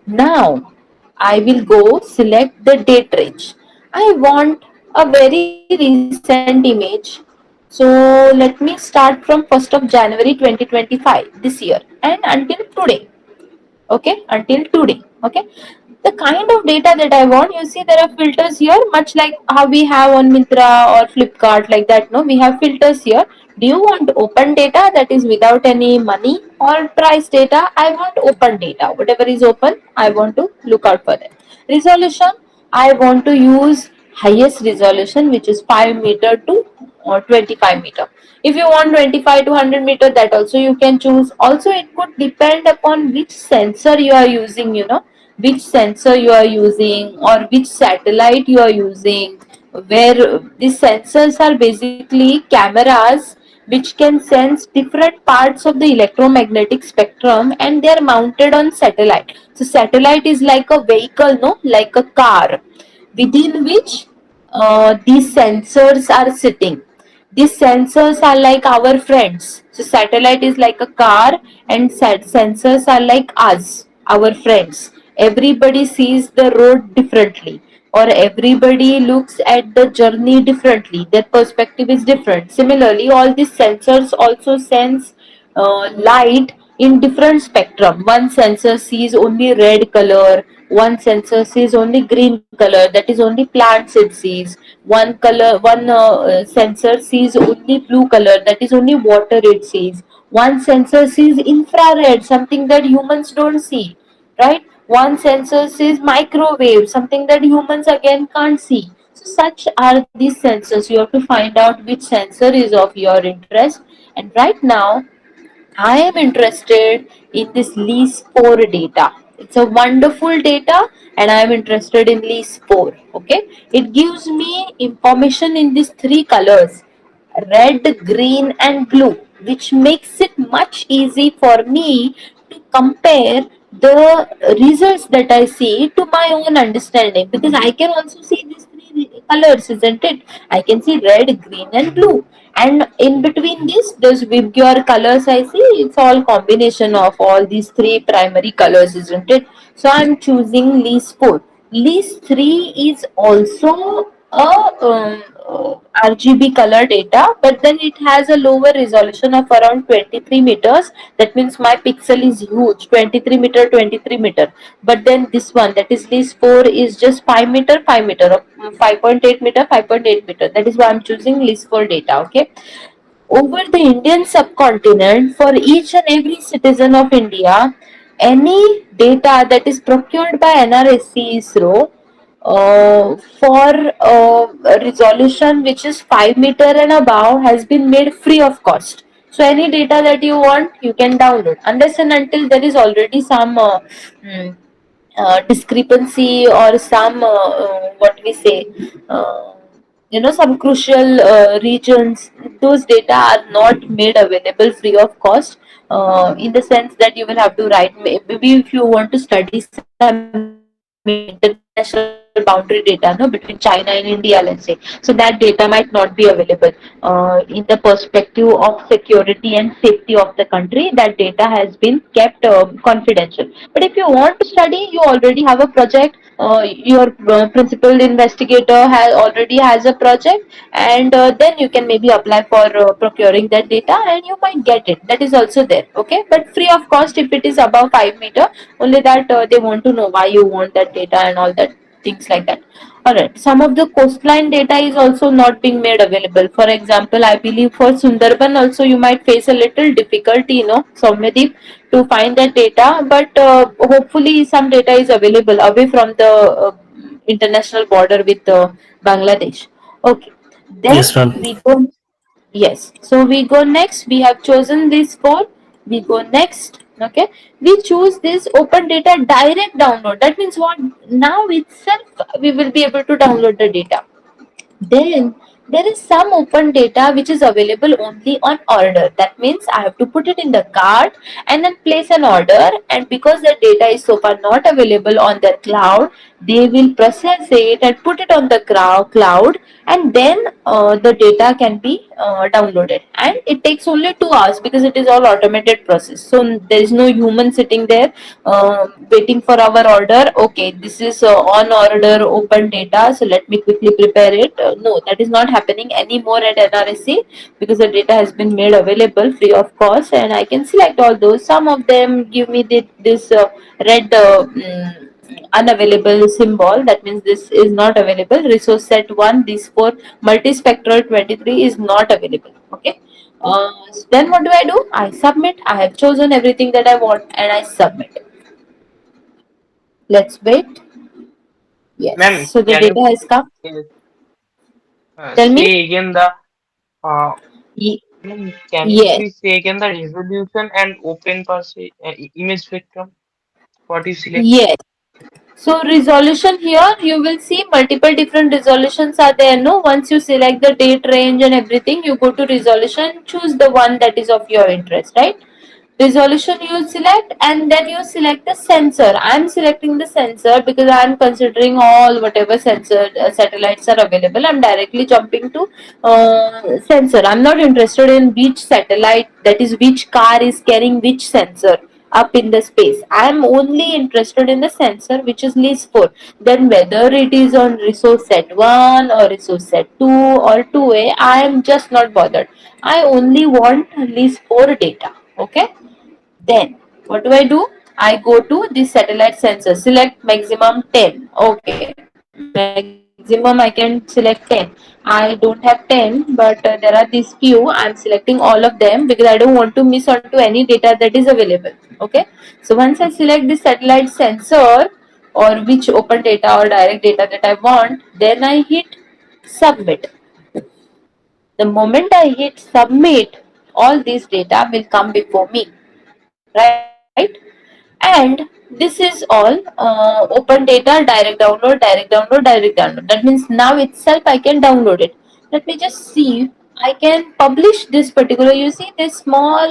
Now I will go select the date range. I want a very recent image. So let me start from 1st of January 2025 this year and until today. Okay, until today. Okay, the kind of data that I want, you see there are filters here, much like how we have on Mintra or Flipkart, like that. No, we have filters here. Do you want open data, that is without any money, or price data? I want open data. Whatever is open, I want to look out for that. Resolution, I want to use highest resolution, which is 5 meter to 25 meter. If you want 25 to 100 meter, that also you can choose. Also, it could depend upon which sensor you are using, which sensor you are using or which satellite you are using, where these sensors are basically cameras which can sense different parts of the electromagnetic spectrum, and they are mounted on satellite. So satellite is like a vehicle, no, like a car within which these sensors are sitting. These sensors are like our friends. So satellite is like a car, and sensors are like us, our friends. Everybody sees the road differently, or everybody looks at the journey differently. Their perspective is different. Similarly, all these sensors also sense light in different spectrum. One sensor sees only red color, one sensor sees only green color, that is only plants it sees. One sensor sees only blue color, that is only water it sees. One sensor sees infrared, something that humans don't see, right? One sensor sees microwave, something that humans again can't see. So such are these sensors. You have to find out which sensor is of your interest. And right now I am interested in this lease 4 data. It's a wonderful data, and I am interested in lease 4. Okay, it gives me information in these three colors. red, green, and blue, which makes it much easy for me to compare the results that I see to my own understanding, because I can also see these three colors, isn't it? I can see red, green, and blue, and in between this, those Vibgyor colors I see, it's all combination of all these three primary colors, isn't it? So I'm choosing Lease 4. Lease 3 is also a RGB color data, but then it has a lower resolution of around 23 meters. That means my pixel is huge, 23 meter, 23 meter. But then this one, that is Lease 4, is just 5 meter, 5 meter, 5.8 meter, 5.8 meter. That is why I'm choosing Lease 4 data. Okay. Over the Indian subcontinent, for each and every citizen of India, any data that is procured by NRSC ISRO for a resolution which is 5 meter and above has been made free of cost. So any data that you want, you can download, unless and until there is already some mm, discrepancy or some what we say, uh, some crucial regions. Those data are not made available free of cost, in the sense that you will have to write, maybe if you want to study some international boundary data, no, between China and India, let's say, so that data might not be available in the perspective of security and safety of the country. That data has been kept confidential. But if you want to study, you already have a project, your principal investigator already has a project, and then you can maybe apply for procuring that data, and you might get it. That is also there. Okay, but free of cost if it is above 5 meter. Only that they want to know why you want that data and all that, things like that. Alright, some of the coastline data is also not being made available. For example, I believe for Sundarban also you might face a little difficulty, Soumyadeep, to find that data, but hopefully some data is available away from the international border with Bangladesh. Okay, then Yes, ma'am. we go. Yes. So we go next. We have chosen these four. We go next. Okay. We choose this open data direct download. That means what? Now itself we will be able to download the data. Then there is some open data which is available only on order. That means I have to put it in the cart and then place an order. And because the data is so far not available on their cloud, they will process it and put it on the cloud, and then the data can be downloaded. And it takes only 2 hours because it is all automated process. So there is no human sitting there waiting for our order. Okay, this is on order open data, so let me quickly prepare it. No, that is not happening anymore at NRSC, because the data has been made available free of cost, and I can select all those. Some of them give me this red unavailable symbol. That means this is not available. Resource set 1, this for multispectral 23 is not available. Okay. Then what do? I submit. I have chosen everything that I want and I submit. Let's wait. Yes. Ma'am, So the can you data has come. Tell me. say again the uh, Ye- ma'am, can you Yes. please say again the resolution and open image spectrum? What you select? Yes. So resolution, here you will see multiple different resolutions are there. No, once you select the date range and everything, you go to resolution, choose the one that is of your interest, right? Resolution you select, and then you select the sensor. I'm selecting the sensor because I'm considering all whatever sensor satellites are available. I'm directly jumping to sensor. I'm not interested in which satellite, that is which car is carrying which sensor up in the space. I am only interested in the sensor which is Lease 4. Then whether it is on resource set 1 or resource set 2 or 2A, I am just not bothered. I only want Lease 4 data. Okay. Then what do? I go to the satellite sensor, select maximum 10. Okay, maximum I can select 10. I don't have 10, but there are these few. I'm selecting all of them because I don't want to miss onto any data that is available. Okay, so once I select the satellite sensor or which open data or direct data that I want, then I hit submit. The moment I hit submit, all these data will come before me, right? And this is all open data, direct download, direct download, direct download. That means now itself I can download it. Let me just see. I can publish this particular, you see this small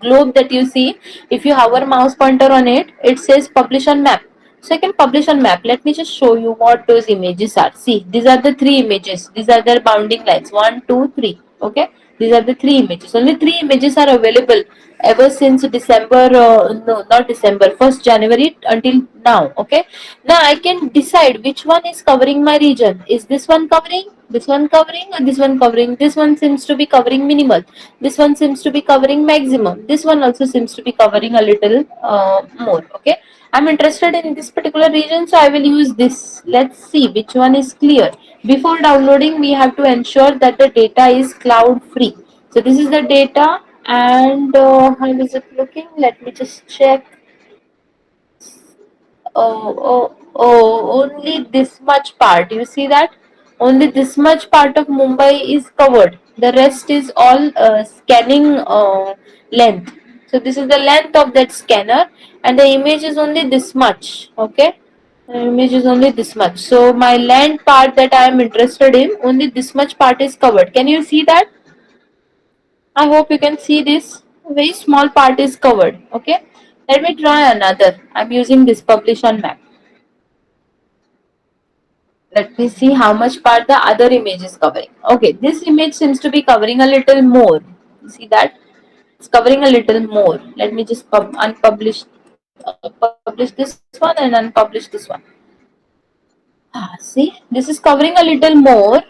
globe that you see, if you hover mouse pointer on it, it says publish on map. So I can publish on map. Let me just show you what those images are. See, these are the three images. These are their bounding lines. One, two, three. Okay. These are the three images. Only three images are available ever since December, no, not December, 1st January until now. Okay. Now I can decide which one is covering my region. Is this one covering? This one covering, or this one covering? This one seems to be covering minimal. This one seems to be covering maximum. This one also seems to be covering a little more. Okay. I'm interested in this particular region, so I will use this. Let's see which one is clear. Before downloading, we have to ensure that the data is cloud free. So this is the data, and how is it looking? Let me just check. Only this much part. You see that? Only this much part of Mumbai is covered. The rest is all scanning length. So this is the length of that scanner, and the image is only this much. Okay, the image is only this much. So my land part that I am interested in, only this much part is covered. Can you see that? I hope you can see this. A very small part is covered. Okay. Let me try another. I'm using this publish on map. Let me see how much part the other image is covering. Okay, this image seems to be covering a little more. You see that? It's covering a little more. Let me just publish this one and unpublish this one. See, this is covering a little more,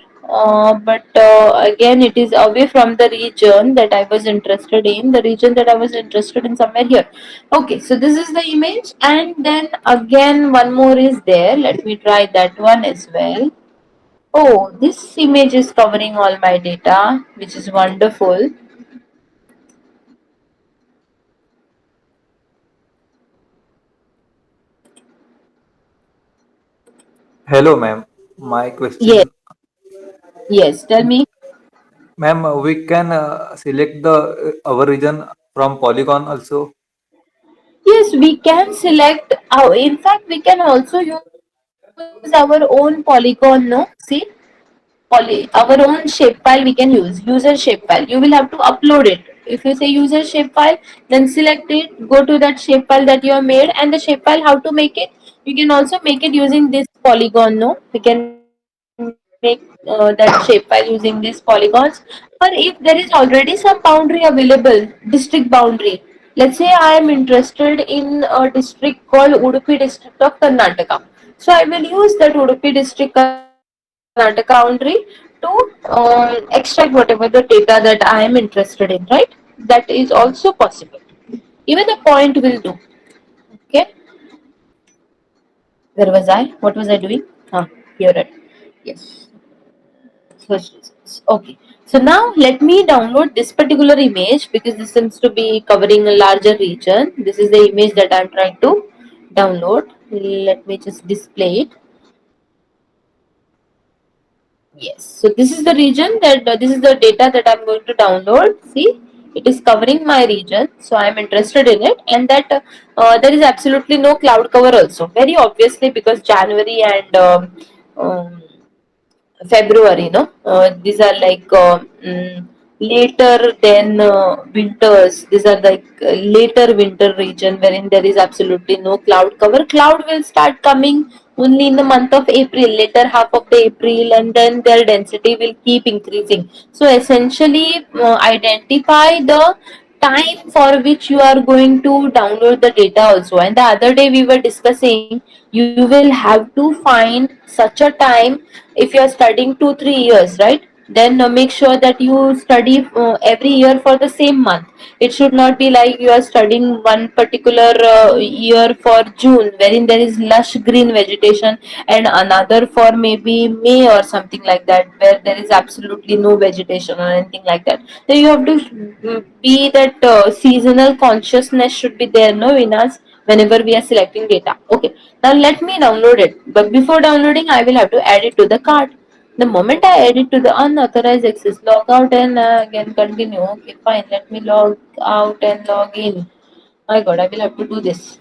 but again, it is away from the region that I was interested in. The region that I was interested in somewhere here. Okay, so this is the image, and then again, one more is there. Let me try that one as well. Oh, this image is covering all my data, which is wonderful. Hello, ma'am. My Yes, question, yes. Tell me. ma'am, we can select the our region from polygon also. Yes, we can select. In fact, we can also use our own polygon. No, see, our own shape file we can use. User shape file. You will have to upload it. If you say user shape file, then select it. Go to that shape file that you have made, and the shape file. How to make it? You can also make it using this polygon. No, we can make that shape file using these polygons. Or if there is already some boundary available, district boundary. Let's say I am interested in a district called Udupi district of Karnataka. So I will use that Udupi district Karnataka boundary to extract whatever the data that I am interested in, right? That is also possible. Even a point will do. Okay. Where was I? What was I doing? Here it. Yes. Search results. Okay. So now let me download this particular image because this seems to be covering a larger region. This is the image that I'm trying to download. Let me just display it. Yes. So this is the region that this is the data that I'm going to download. See, it is covering my region, so I'm interested in it, and that there is absolutely no cloud cover also. Very obviously, because January and February, no? These are like later than winters. These are like later winter region wherein there is absolutely no cloud cover. Cloud will start coming only in the month of April, later half of the April, and then their density will keep increasing. So essentially, identify the time for which you are going to download the data also. And the other day we were discussing, you will have to find such a time. If you are studying 2 3 years, right, then make sure that you study every year for the same month. It should not be like you are studying one particular year for June wherein there is lush green vegetation, and another for maybe May or something like that where there is absolutely no vegetation or anything like that. So you have to be that seasonal consciousness should be there, no, in us whenever we are selecting data. Okay, now let me download it, but before downloading I will have to add it to the cart. The moment I add it to the unauthorized access, log out and again continue. Okay, fine, let me log out and log in. My god, I will have to do this.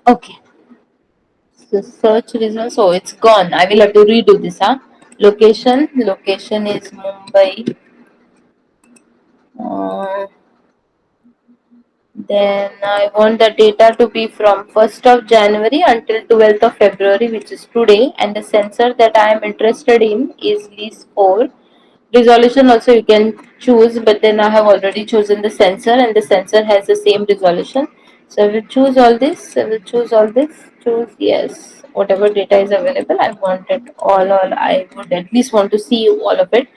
Okay. So search results. Oh, it's gone. I will have to redo this. Huh? Location. Location is Mumbai. Uh, then I want the data to be from 1st of January until 12th of February, which is today. And the sensor that I am interested in is least 4. Resolution also you can choose, but then I have already chosen the sensor, and the sensor has the same resolution. So I will choose all this. I will choose all this. Choose yes. Whatever data is available, I want it all. All I would at least want to see all of it.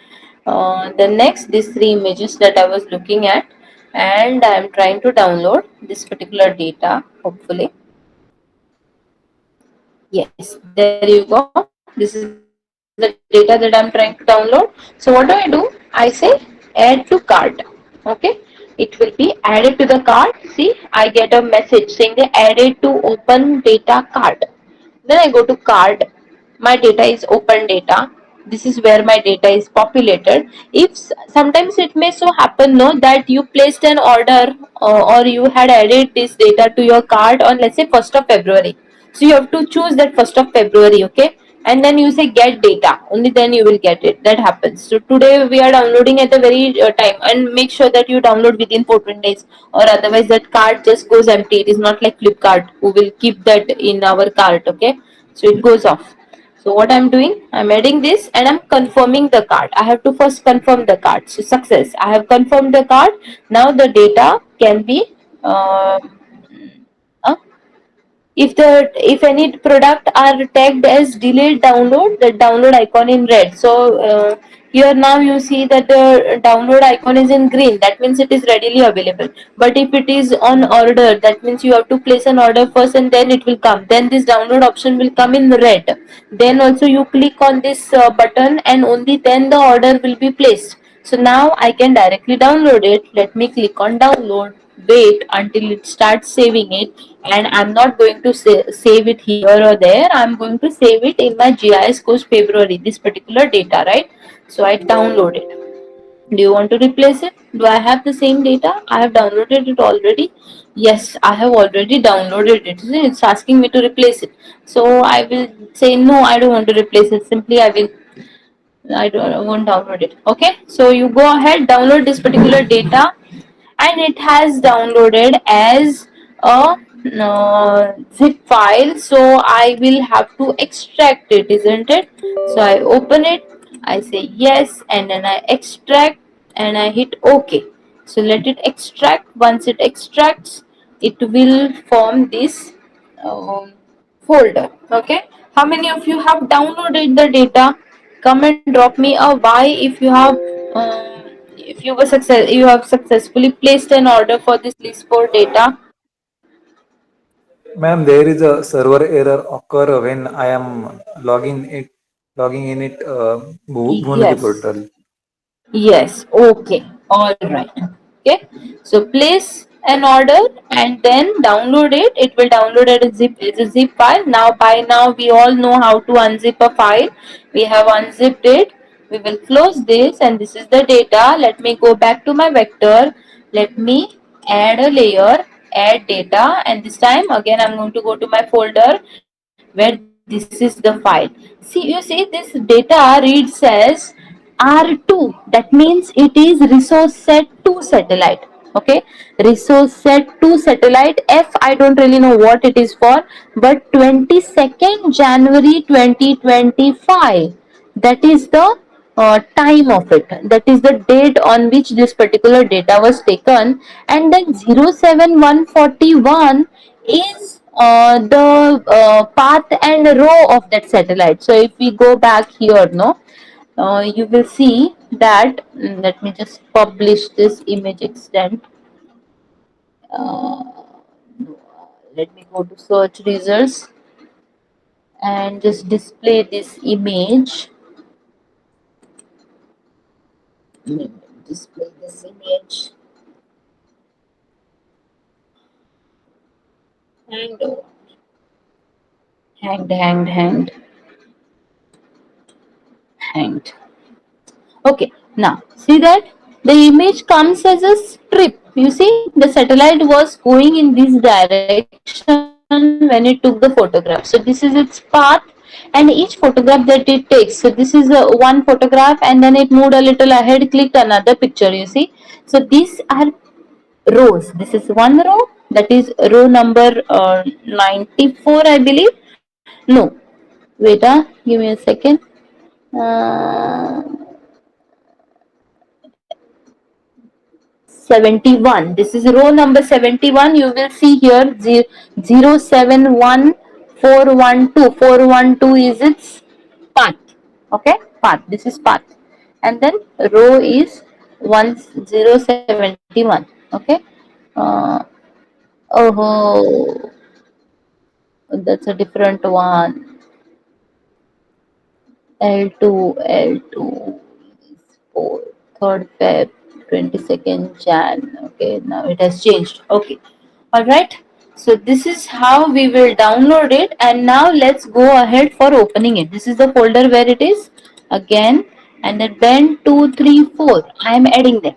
The next, these three images that I was looking at, and I am trying to download this particular data. Hopefully, yes, there you go. This is the data that I'm trying to download. So what do? I say add to cart. Okay, it will be added to the cart. See, I get a message saying they added to open data cart. Then I go to card. My data is open data. This is where my data is populated. If sometimes it may so happen no that you placed an order or you had added this data to your card on, let's say, 1st of February. So you have to choose that 1st of February, okay? And then you say get data. Only then you will get it. That happens. So today we are downloading at the very time, and make sure that you download within 14 days, or otherwise that card just goes empty. It is not like Flipkart who will keep that in our cart, okay? So it goes off. So what I'm doing, I'm adding this and I'm confirming the card. I have to first confirm the card. So success. I have confirmed the card. Now the data can be uh, if any product are tagged as delayed download, the download icon in red. So here now you see that the download icon is in green, that means it is readily available. But if it is on order, that means you have to place an order first and then it will come, then this download option will come in red. Then also you click on this button and only then the order will be placed. So now I can directly download it. Let me click on download, wait until it starts saving it, and I'm not going to save it here or there. I'm going to save it in my GIS course February, this particular data, right? So I download it. Do you want to replace it? Do I have the same data? I have downloaded it already. Yes, I have already downloaded it. See, it's asking me to replace it. So I will say no, I don't want to replace it. Simply I won't download it. Okay, so you go ahead, download this particular data, and it has downloaded as a zip file. So I will have to extract it, isn't it? So I open it, I say yes, and then I extract and I hit OK. So let it extract. Once it extracts, it will form this um, folder. Okay, how many of you have downloaded the data? Come and drop me a Y if you have if you have successfully placed an order for this list for data. Ma'am, there is a server error occur when I am logging in it Bhuvanati Yes. portal. Yes. Okay. All right. Okay. So place an order and then download it. It will download as a zip file. Now by now we all know how to unzip a file. We have unzipped it. We will close this, and this is the data. Let me go back to my vector. Let me add a layer, add data, and this time again I'm going to go to my folder where this is the file. See this data reads as R2, that means it is resource set 2 satellite. Okay, resource set 2 satellite F, I don't really know what it is for, but 22nd January 2025, that is the time of it, that is the date on which this particular data was taken. And then 07141 is the path and row of that satellite. So if we go back here, no, you will see that, let me just publish this image extent. uh, Let me go to search results and just display this image. Let me display this image. Hanged, hanged, hanged, hanged, hanged. Okay, now see that the image comes as a strip. You see, the satellite was going in this direction. when it took the photograph. So this is its path and each photograph that it takes. So this is one photograph and then it moved a little ahead, clicked another picture, you see. So these are rows. This is one row, that is row number 94, I believe. No, wait, give me a second. Uh, 71. This is row number 71. You will see here 071412. 412 is its path. Okay, path. This is path. And then row is 1071. Okay. Uh, oh, that's a different one. L2, L2 is 4, 3rd Feb, 22nd Jan. Okay, now it has changed. Okay, alright. So this is how we will download it, and now let's go ahead for opening it. This is the folder where it is again, and then band 2, 3, 4. I am adding them.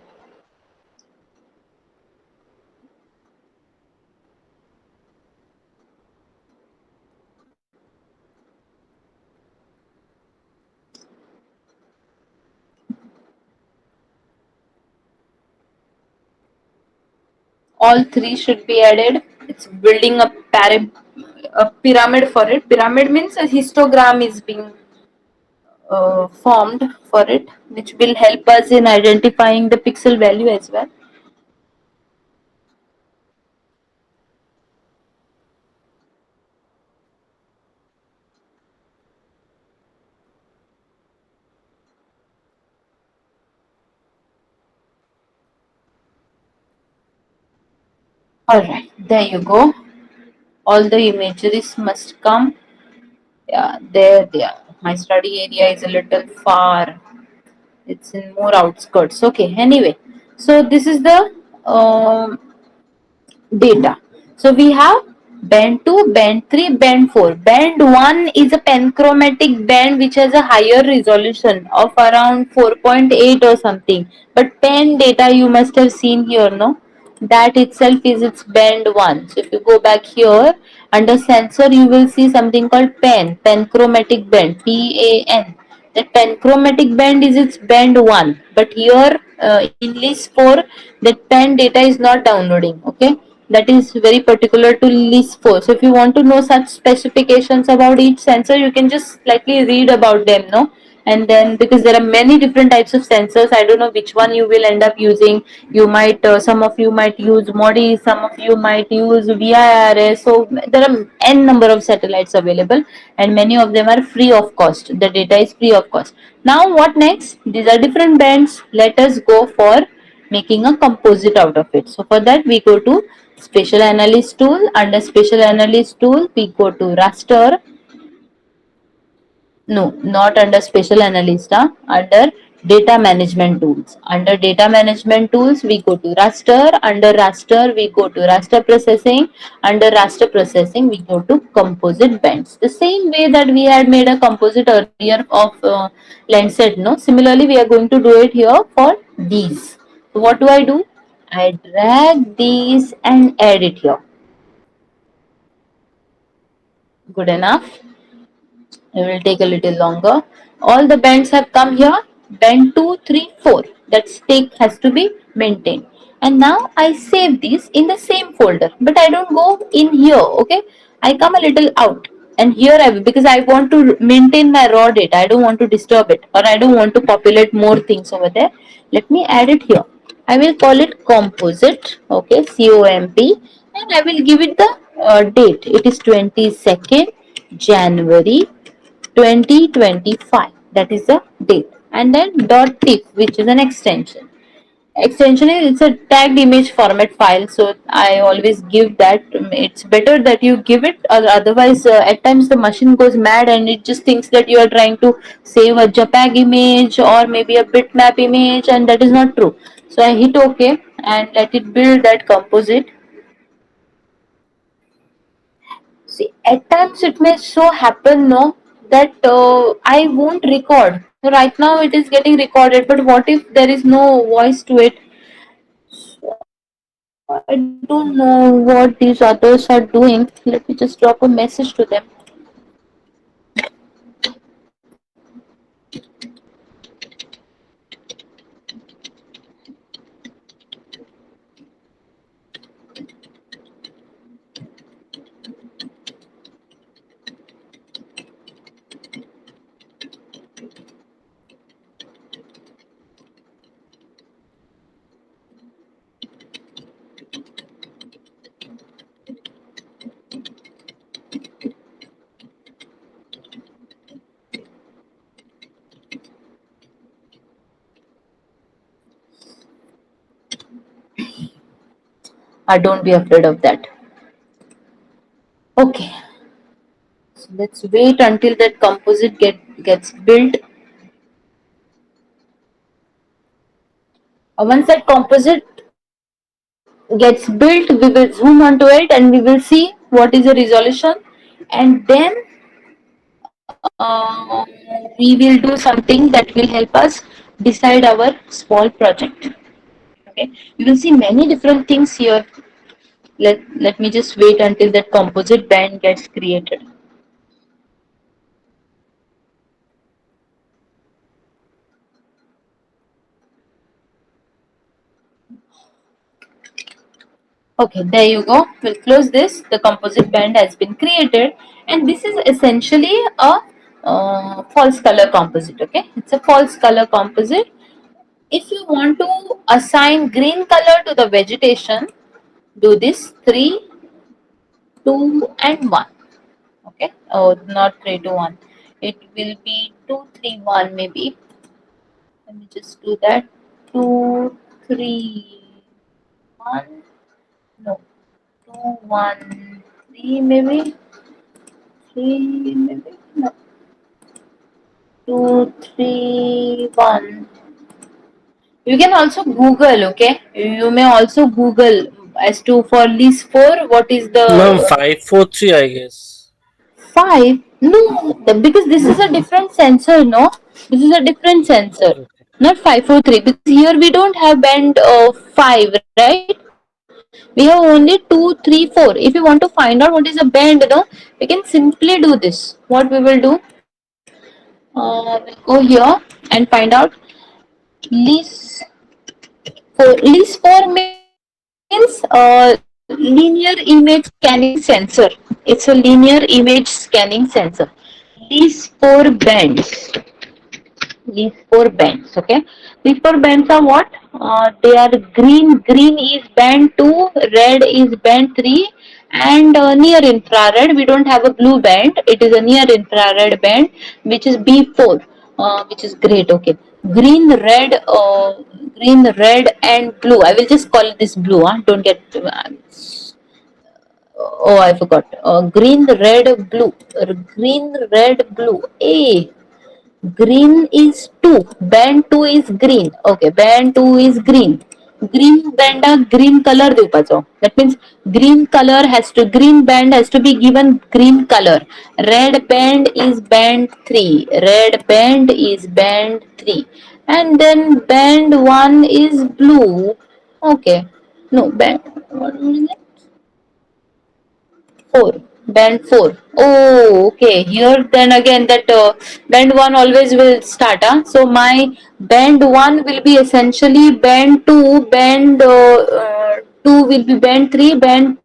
All three should be added. It's building a pyramid for it. Pyramid means a histogram is being formed for it, which will help us in identifying the pixel value as well. Alright, there you go. All the imageries must come. Yeah, there they are. My study area is a little far. It's in more outskirts. Okay, anyway. So this is the data. So we have band 2, band 3, band 4. Band 1 is a panchromatic band which has a higher resolution of around 4.8 or something. But pen data you must have seen here, no? That itself is its band 1. So if you go back here, under sensor you will see something called panchromatic band, PAN. That panchromatic band is its band 1, but here in list 4 that pen data is not downloading. Okay, that is very particular to list 4. So if you want to know such specifications about each sensor, you can just slightly read about them, no? And then because there are many different types of sensors, I don't know which one you will end up using. You might some of you might use MODI, some of you might use VIRS. So there are n number of satellites available and many of them are free of cost. The data is free of cost. Now what next? These are different bands. Let us go for making a composite out of it. So for that we go to Spatial Analyst tool. Under Spatial Analyst tool we go to raster. No, not under Spatial Analyst, under Data Management Tools. Under Data Management Tools, we go to raster. Under raster, we go to raster processing. Under raster processing, we go to composite bands. The same way that we had made a composite earlier of Landsat, no? Similarly, we are going to do it here for these. So what do? I drag these and add it here. Good enough. It will take a little longer. All the bands have come here. Band 2, 3, 4. That stake has to be maintained. And now I save these in the same folder. But I don't go in here. Okay. I come a little out. And here I will, because I want to maintain my raw data. I don't want to disturb it. Or I don't want to populate more things over there. Let me add it here. I will call it composite. Okay. COMP. And I will give it the date. It is 22nd January 2025. That is the date. And then .tif, which is an extension is, it's a tagged image format file, so I always give that. It's better that you give it, or otherwise at times the machine goes mad and it just thinks that you are trying to save a JPEG image or maybe a bitmap image, and that is not true. So I hit OK and let it build that composite. See, at times it may so happen, no, that I won't record. So right now it is getting recorded, but what if there is no voice to it? I don't know what these others are doing. Let me just drop a message to them. Don't be afraid of that. Okay, so let's wait until that composite gets built. Once that composite gets built, we will zoom onto it and we will see what is the resolution, and then we will do something that will help us decide our small project. Okay, you will see many different things here. Let me just wait until that composite band gets created. Okay, there you go. We'll close this. The composite band has been created, and this is essentially a false color composite. Okay, it's a false color composite. If you want to assign green color to the vegetation, do this 3, 2, and 1. Okay, oh, not 3, 2, 1. It will be 2, 3, 1 maybe. Let me just do that. 2, 3, 1. No, 2, 1, 3 maybe. 3 maybe. No, 2, 3, 1. You can also Google, okay? You may also Google as to for list 4 what is Ma'am, the 543, I guess. 5. No, because this is a different sensor, no? This is a different sensor, Okay. not 543, because here we don't have band 5, right? We have only 2, 3, 4. If you want to find out what is a band, we can simply do this. What we will do, we'll go here and find out least 4. Least 4 means linear image scanning sensor. It's a linear image scanning sensor. These 4 bands. These 4 bands. Okay. These 4 bands are what? They are green. Green is band 2, red is band 3, and near infrared. We don't have a blue band. It is a near infrared band, which is B4, which is great. Okay. Green, red, and blue. I will just call this blue. Don't get. Oh, I forgot. Green, red, blue. Green, red, blue. A. Green is 2. Band 2 is green. Okay, band 2 is green. Green band green color दिवपाचो. That means green band has to be given green color. Red band is band 3. Red band is band 3. And then band 1 is blue. Okay. No, band 1 4. Band 4. Oh, okay. Here then again that band 1 always will start. So my band 1 will be essentially band 2. Band 2 will be band 3. Band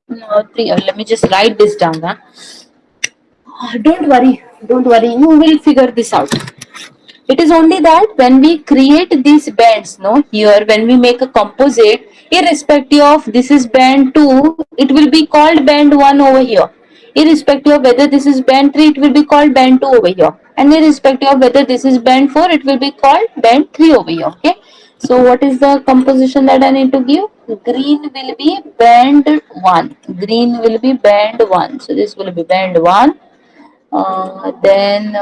3. Let me just write this down. Don't worry. Don't worry. You will figure this out. It is only that when we create these bands, no, here when we make a composite, irrespective of this is band 2, it will be called band 1 over here. Irrespective of whether this is band 3, it will be called band 2 over here. And irrespective of whether this is band 4, it will be called band 3 over here. Okay. So what is the composition that I need to give? Green will be band 1. Green will be band 1. So this will be band 1. Then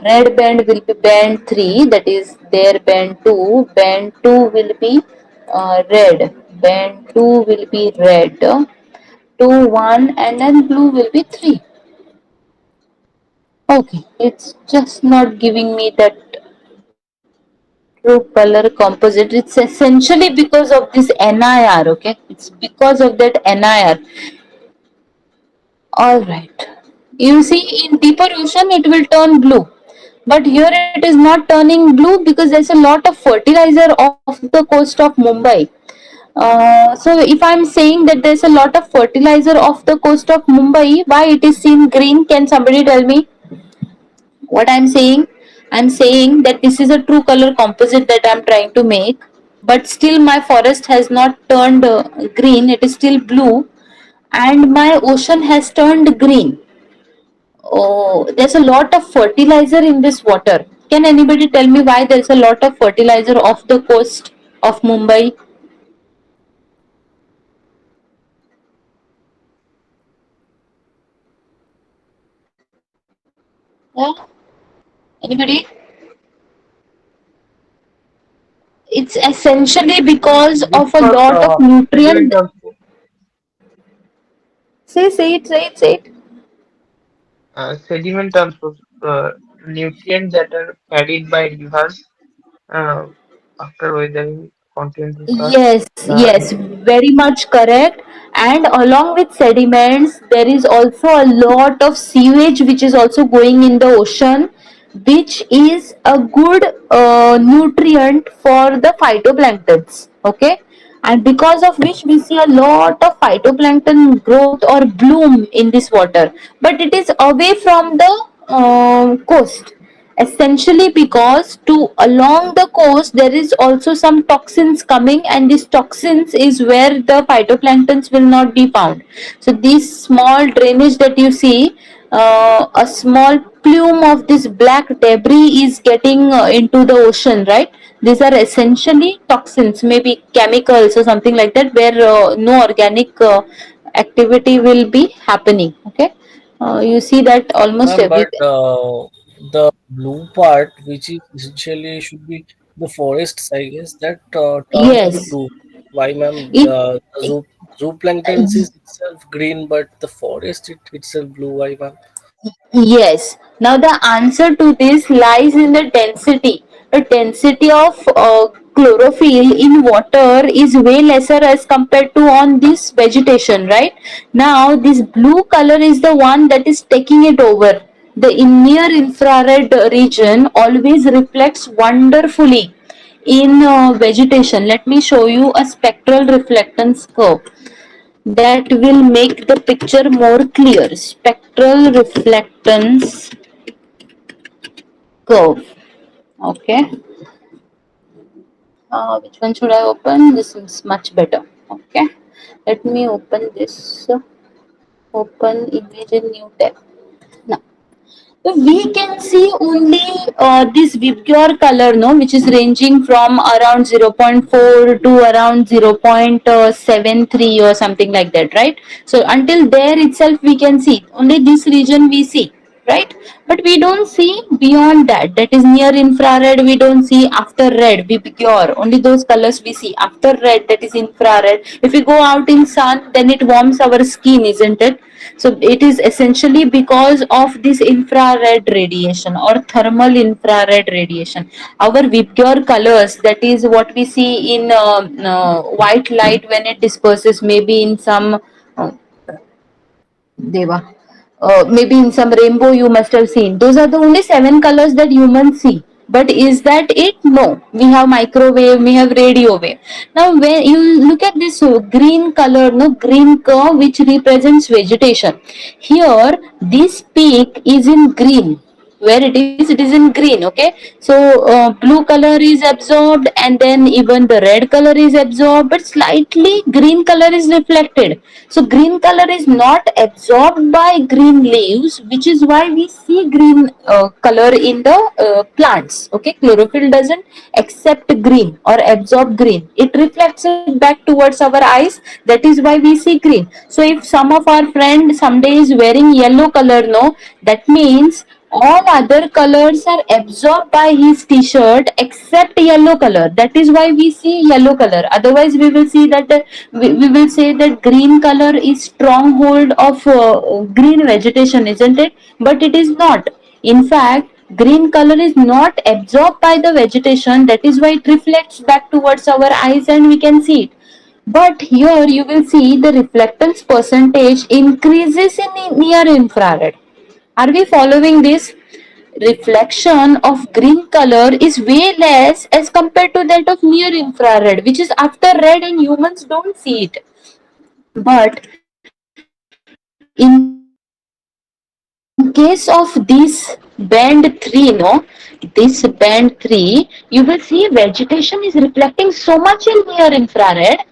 red band will be band 3, that is their band 2. Band 2 will be red. Band 2 will be red. 2, 1, and then blue will be 3. Okay, it's just not giving me that True color composite. It's essentially because of this NIR. Okay, it's because of that NIR. All right. You see, in deeper ocean, it will turn blue. But here it is not turning blue because there's a lot of fertilizer off the coast of Mumbai. So if I'm saying that there's a lot of fertilizer off the coast of Mumbai, why it is seen green? Can somebody tell me what I'm saying? I'm saying that this is a true color composite that I'm trying to make, but still my forest has not turned green. It is still blue, and my ocean has turned green. Oh, there's a lot of fertilizer in this water. Can anybody tell me why there's a lot of fertilizer off the coast of Mumbai? Yeah, anybody? It's essentially because of a Because lot of sediment nutrient. also, Say it, say it, say it. sediment also, nutrients that are carried by rivers uh, after weathering continental crust. Yes, Uh, yes, very much correct. And along with sediments, there is also a lot of sewage which is also going in the ocean, which is a good nutrient for the phytoplanktons. Okay, and because of which we see a lot of phytoplankton growth or bloom in this water, but it is away from the coast, essentially because to along the coast there is also some toxins coming, and these toxins is where the phytoplanktons will not be found. So this small drainage that you see, a small plume of this black debris is getting into the ocean, right? These are essentially toxins, maybe chemicals or something like that, where no organic activity will be happening. Okay, you see that almost Ma'am, but everywhere. the blue part, which is essentially should be the forests, I guess, that turns to Yes, blue. Why, ma'am? it The zooplankton is itself green, but the forest itself blue. Why, ma'am? yes. Now the answer to this lies in the density. The density of chlorophyll in water is way lesser as compared to on this vegetation, right? Now this blue color is the one that is taking it over. The near infrared region always reflects wonderfully in vegetation. Let me show you a spectral reflectance curve that will make the picture more clear. Spectral reflectance curve. Okay. Which one should I open? This is much better. Okay. Let me open this. Open image in new tab. Now, so we can see only this Vibgyor color, no, which is ranging from around 0.4 to around 0.73 or something like that, right? So until there itself we can see only this region we see, right? But we don't see beyond that. That is near infrared. We don't see after red, Vibgyor. Only those colors we see after red. That is infrared. If we go out in sun, then it warms our skin, isn't it? So it is essentially because of this infrared radiation or thermal infrared radiation. Our Vibgyor colors, that is what we see in white light when it disperses, maybe in some Deva. Maybe in some rainbow you must have seen. Those are the only seven colors that humans see. But is that it? No. We have microwave, we have radio wave. Now, when you look at this green color, no green curve, which represents vegetation. Here, this peak is in green. Where it is in green. Okay, so blue color is absorbed, and then even the red color is absorbed, but slightly green color is reflected. So green color is not absorbed by green leaves, which is why we see green color in the plants. Okay, chlorophyll doesn't accept green or absorb green, it reflects it back towards our eyes. That is why we see green. So if some of our friend someday is wearing yellow color, no, that means all other colors are absorbed by his t-shirt except yellow color. That is why we see yellow color. Otherwise we will see that we will say that green color is stronghold of green vegetation, isn't it? But it is not. In fact, green color is not absorbed by the vegetation, that is why it reflects back towards our eyes and we can see it. But here you will see the reflectance percentage increases in near infrared. Are we following this? Reflection of green color is way less as compared to that of near infrared, which is after red and humans don't see it. But in case of this band 3, this band 3, you will see vegetation is reflecting so much in near infrared,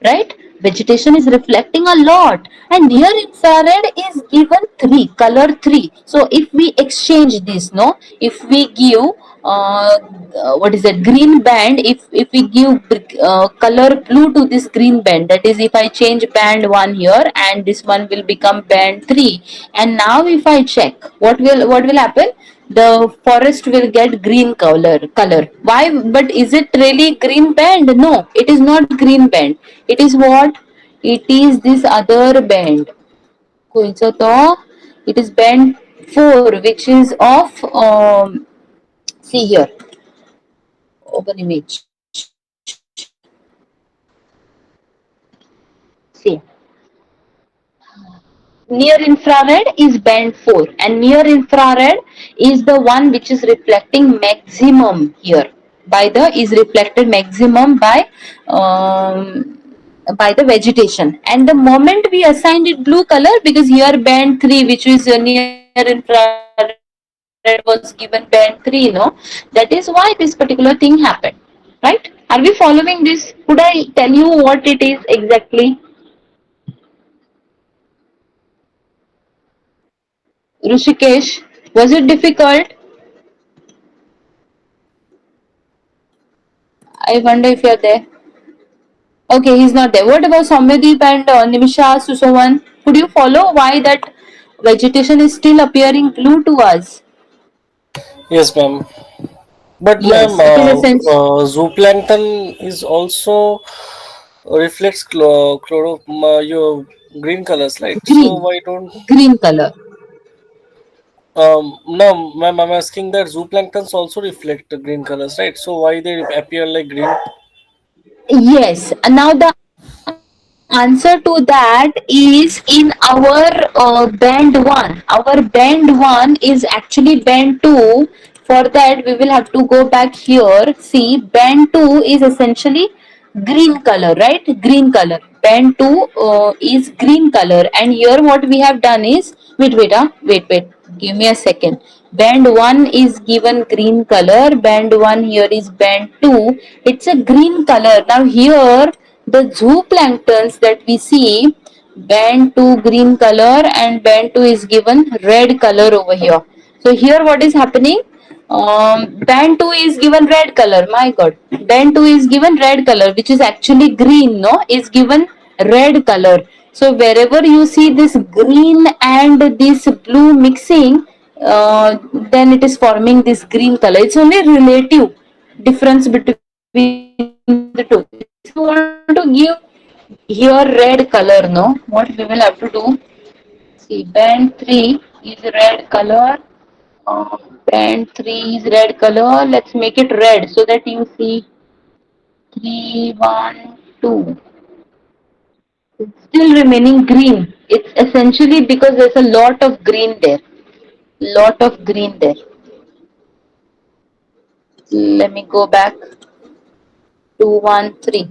right? Vegetation is reflecting a lot, and near infrared is given 3, color 3. So if we exchange this, no, if we give what is that, green band, if we give color blue to this green band, that is if I change band 1 here and this one will become band 3, and now if I check, what will happen, the forest will get green color. Why? But is it really green band? No, it is not green band. It is what? It is this other band. कोणचं तो? It is band 4, which is of see here, open image. See, near infrared is band 4, and near infrared is the one which is reflecting maximum here by the is reflected maximum by the vegetation. And the moment we assigned it blue color, because here band 3, which is near infrared, was given band 3, no, that is why this particular thing happened, right? Are we following this? Could I tell you what it is exactly? Rushikesh, was it difficult? I wonder if you're there. Okay, he's not there. What about Samyadeep and Nimisha, Susovan? Could you follow why that vegetation is still appearing blue to us? Yes, ma'am. But ma'am, Yes, it is essential. zooplankton is also reflects your green colors, right? So Green, why don't green color. no, ma'am, I'm asking that zooplanktons also reflect the green colors, right? So why they appear like green? Yes. Now the answer to that is in our band 1. Our band 1 is actually band 2. For that, we will have to go back here. See, band 2 is essentially green color, right? Green color. Band 2 is green color, and here what we have done is, wait. Give me a second. Band 1 is given green color. Band 1 here is band 2. It's a green color. Now here the zooplanktons that we see, band 2 green color and band 2 is given red color over here. So here what is happening? Band 2 is given red color. My god. Band 2 is given red color, which is actually green, no? Is given red color. So wherever you see this green and this blue mixing, then it is forming this green color. It's only relative difference between the two. If you want to give here red color, no, what we will have to do? See, band 3 is red color. Band 3 is red color. Let's make it red so that you see 3, 1, 2. It's still remaining green. It's essentially because there's a lot of green there. Lot of green there. Let me go back. 2, 1, 3.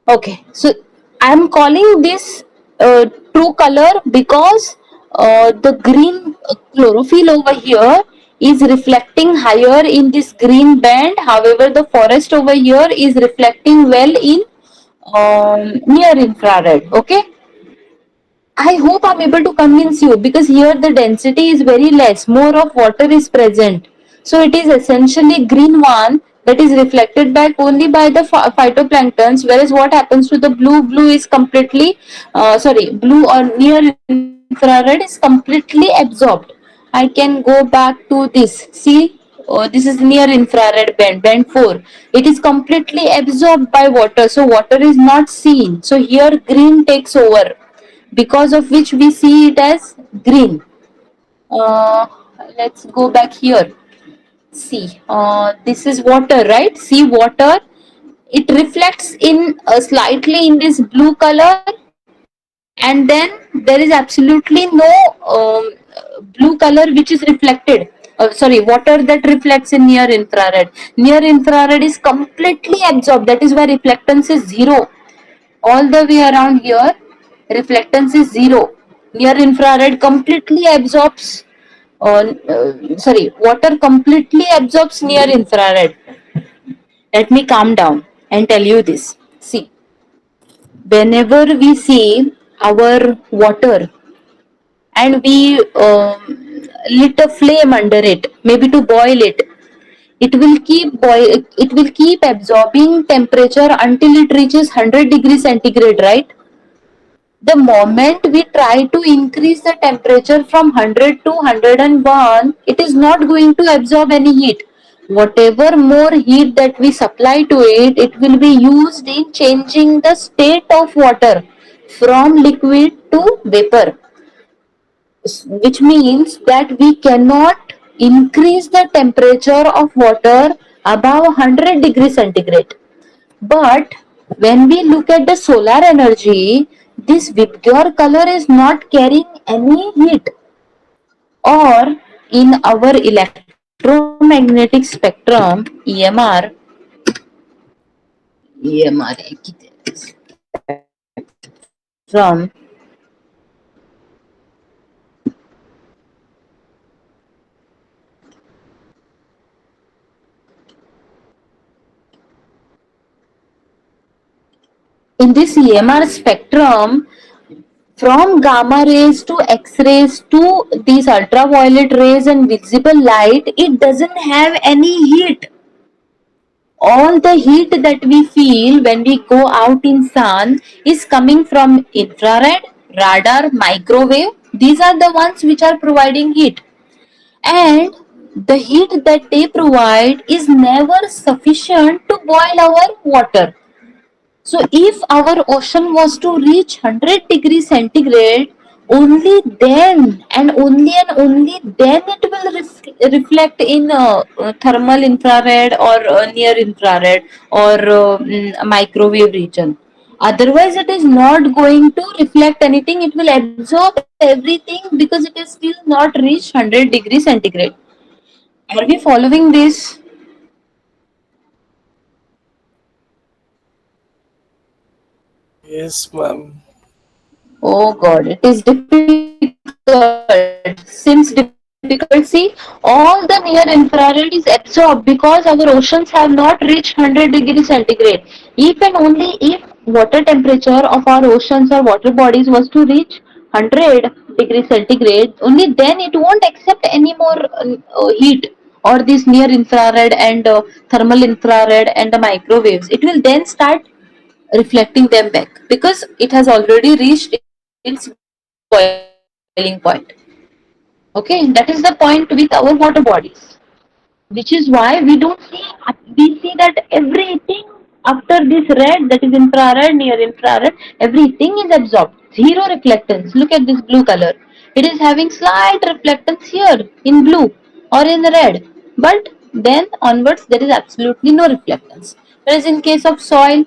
Okay, so I'm calling this true color because the green chlorophyll over here is reflecting higher in this green band. However, the forest over here is reflecting well in near infrared. Okay, I hope I'm able to convince you, because here the density is very less, more of water is present. So it is essentially green one that is reflected back only by the phytoplanktons, whereas what happens to the blue? Blue is completely, blue or near infrared is completely absorbed. I can go back to this. See, this is near infrared band 4. It is completely absorbed by water, so water is not seen. So here green takes over, because of which we see it as green. uh, let's go back here. See, this is water, right? See, water, it reflects in slightly in this blue color, and then there is absolutely no blue color which is reflected. Sorry, water that reflects in near infrared. Near infrared is completely absorbed. That is why reflectance is zero. All the way around here, reflectance is zero. Near infrared completely absorbs. Water completely absorbs near infrared. Let me calm down and tell you this. See, whenever we see our water and we lit a flame under it, maybe to boil it, it will keep absorbing temperature until it reaches 100 degrees centigrade, right? The moment we try to increase the temperature from 100 to 101, it is not going to absorb any heat. Whatever more heat that we supply to it, it will be used in changing the state of water from liquid to vapor, which means that we cannot increase the temperature of water above 100 degrees centigrade. But when we look at the solar energy, this Vibgyor color is not carrying any heat. Or in our electromagnetic spectrum, EMR, EMR spectrum, in this EMR spectrum, from gamma rays to X rays to these ultraviolet rays and visible light, it doesn't have any heat. All the heat that we feel when we go out in sun is coming from infrared, radar, microwave. These are the ones which are providing heat, and the heat that they provide is never sufficient to boil our water. So if our ocean was to reach 100 degrees centigrade, only then and only then it will reflect in thermal infrared or near infrared or microwave region. Otherwise, it is not going to reflect anything. It will absorb everything because it is still not reached 100 degrees centigrade. Are we following this? Yes, ma'am. Oh God, it is difficult. Seems difficult. See, all the near infrared is absorbed because our oceans have not reached 100 degrees centigrade. If and only if water temperature of our oceans or water bodies was to reach 100 degrees centigrade, only then it won't accept any more heat or this near infrared and thermal infrared and the microwaves. It will then start reflecting them back because it has already reached its boiling point. Okay, that is the point with our water bodies, which is why we see that everything after this red, that is infrared, near infrared, everything is absorbed. Zero reflectance. Look at this blue color. It is having slight reflectance here in blue or in red, but then onwards there is absolutely no reflectance. Whereas in case of soil,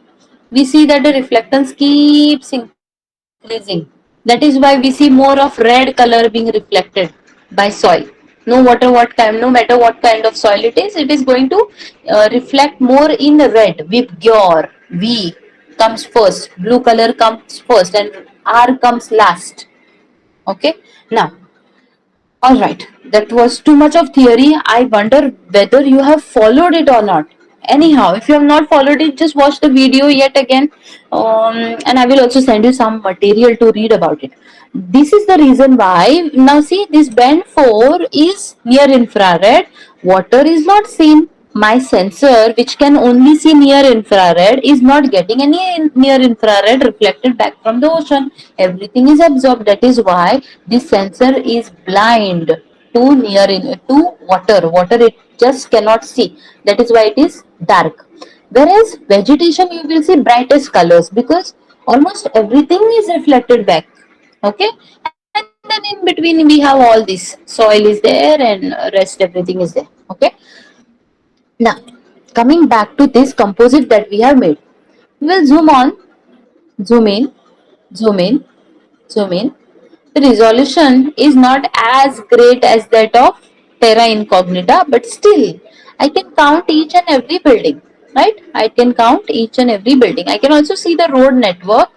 we see that the reflectance keeps increasing. That is why we see more of red color being reflected by soil. No matter what kind of soil it is going to reflect more in red. Vibgyor, V comes first, blue color comes first, and R comes last. Okay, now, all right, that was too much of theory. I wonder whether you have followed it or not. Anyhow, if you have not followed it, just watch the video yet again, and I will also send you some material to read about it. This is the reason why. Now, see, this band 4 is near infrared. Water is not seen. My sensor, which can only see near infrared, is not getting any near infrared reflected back from the ocean. Everything is absorbed. That is why this sensor is blind to to water. Water it just cannot see. That is why it is dark. Whereas vegetation, you will see brightest colors because almost everything is reflected back. Okay, and this then in between we have all this soil is there and rest everything is there. Okay. Now coming back to this composite that we have made, we will zoom on, zoom in, zoom in, zoom in. The resolution is not as great as that of Terra Incognita, but still I can count each and every building, right? I can count each and every building. I can also see the road network.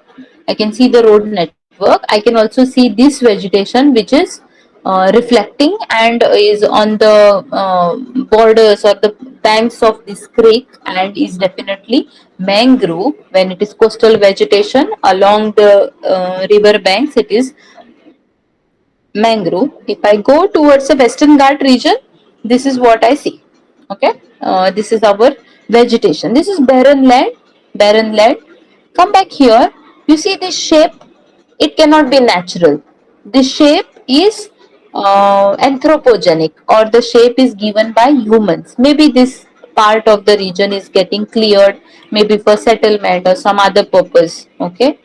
I can see the road network. I can also see this vegetation which is reflecting and is on the borders or the banks of this creek, and is definitely mangrove. When it is coastal vegetation along the river banks, it is mangrove. If I go towards the Western Ghat region, this is what I see. Okay, this is our vegetation. This is barren land, barren land. Come back here. You see this shape? It cannot be natural. This shape is anthropogenic, or the shape is given by humans. Maybe this part of the region is getting cleared, maybe for settlement or some other purpose. Okay,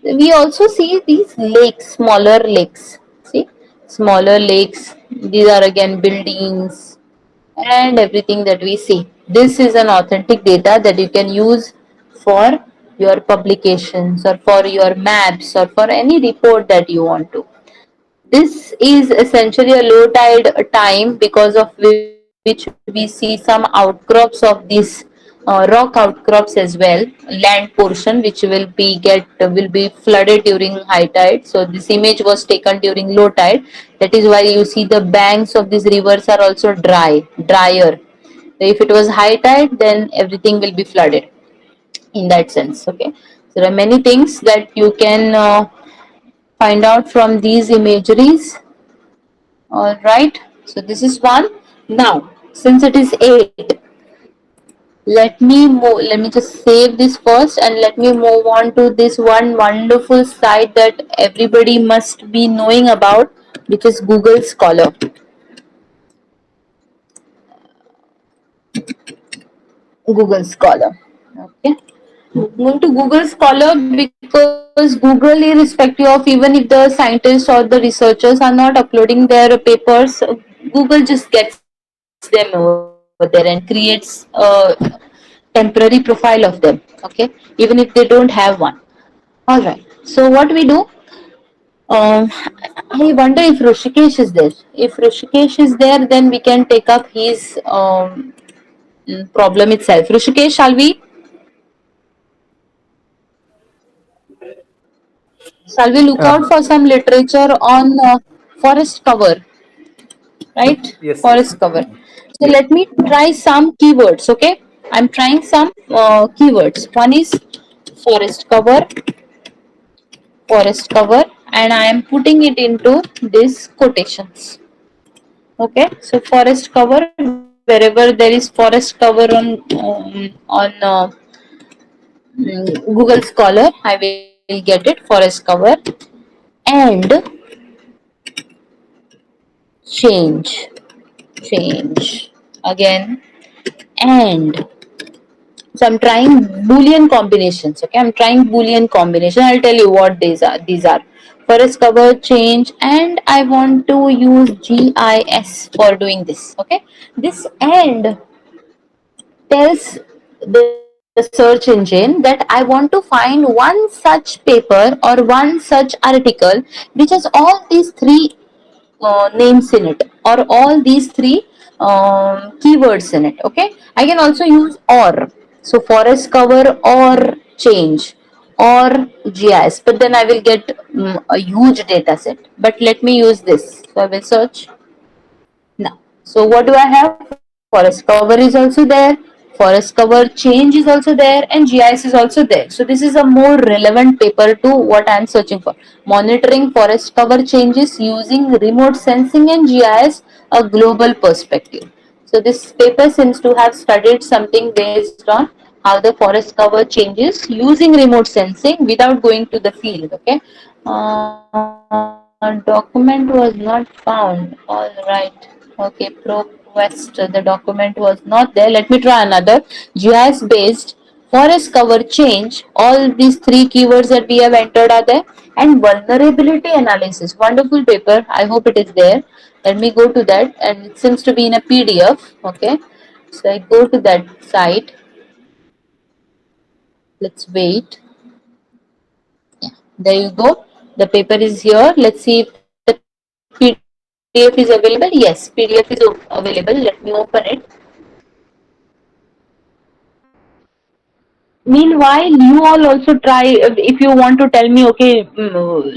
we also see these lakes, smaller lakes. See, smaller lakes. These are again buildings and everything that we see. This is an authentic data that you can use for your publications or for your maps or for any report that you want to. This is essentially a low tide time, because of which we see some outcrops of these rock outcrops as well, land portion which will be flooded during high tide. So this image was taken during low tide. That is why you see the banks of these rivers are also drier. If it was high tide, then everything will be flooded in that sense. Okay, so there are many things that you can find out from these imageries. All right, so this is one. Now since it is 8, let me just save this first, and let me move on to this one wonderful site that everybody must be knowing about, which is Google Scholar. Google Scholar. Okay, going to Google Scholar, because Google, irrespective of even if the scientists or the researchers are not uploading their papers, Google just gets them over there and creates a temporary profile of them. Okay, even if they don't have one. All right. So what we do? Um, I wonder if Rishikesh is there. If Rishikesh is there, then we can take up his problem itself. Rishikesh, shall we? Shall we look out Uh, for some literature on forest cover, right? yes, yes. Forest cover. So let me try some keywords. Okay, I'm trying some keywords. One is forest cover, forest cover, and I am putting it into these quotations. Okay, so forest cover, wherever there is forest cover on Google Scholar, I will get it, forest cover. And change, change again, and so I'm trying Boolean combinations. Okay, I'm trying Boolean combination. I'll tell you what these are. These are forest cover, change, and I want to use GIS for doing this. Okay, this and tells the search engine that I want to find one such paper or one such article which has all these three names in it, or all these three keywords in it. Okay, I can also use or. So forest cover or change or GIS, but then I will get a huge data set. But let me use this. So I will search now. So what do I have? Forest cover is also there. Forest cover change is also there, and GIS is also there. So this is a more relevant paper to what I am searching for. Monitoring forest cover changes using remote sensing and GIS, a global perspective. So this paper seems to have studied something based on how the forest cover changes using remote sensing without going to the field. Okay. Document was not found. All right. Okay. ProQuest. The document was not there. Let me try another GIS based. forest cover change, all these three keywords that we have entered are there, and vulnerability analysis. Wonderful paper. I hope it is there. Let me go to that, and it seems to be in a PDF. Okay, so I go to that site. Let's wait. Yeah, there you go. The paper is here. Let's see if the PDF is available. Yes, PDF is available. Let me open it. Meanwhile, you all also try, if you want to tell me, okay,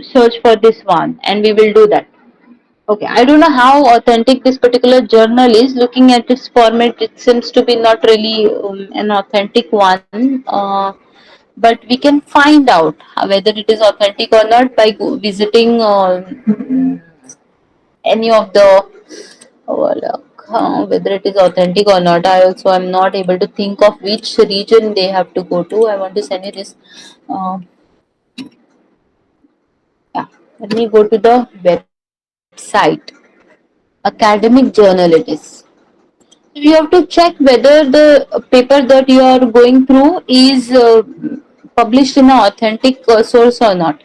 search for this one, and we will do that. Okay, I don't know how authentic this particular journal is. Looking at its format, it seems to be not really an authentic one. But we can find out whether it is authentic or not by visiting any of the whether it is authentic or not. I also am not able to think of which region they have to go to. I want to send you this. Uh, yeah, let me go to the website. Academic journal it is. You have to check whether the paper that you are going through is published in an authentic source or not.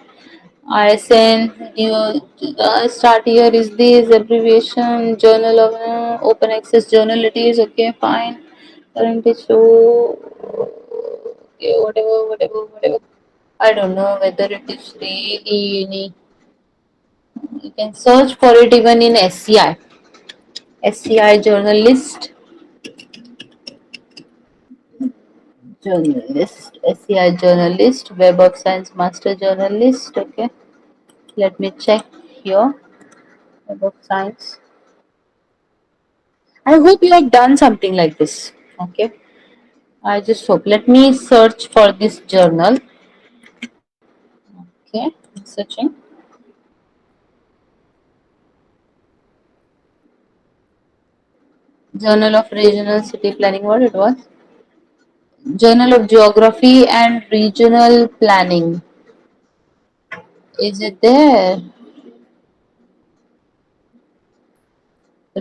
ISN, start here is this abbreviation, journal of open access journal it is, okay, fine. Current issue, okay, whatever. I don't know whether it is really any, you can search for it even in SCI SCI journalist, Web of Science Master Journalist, okay. Let me check here, Web of Science. I hope you have done something like this. Okay. I just hope. Let me search for this journal. Okay. I'm searching. Journal of Regional City Planning. What it was? Journal of Geography and Regional Planning. Is it there?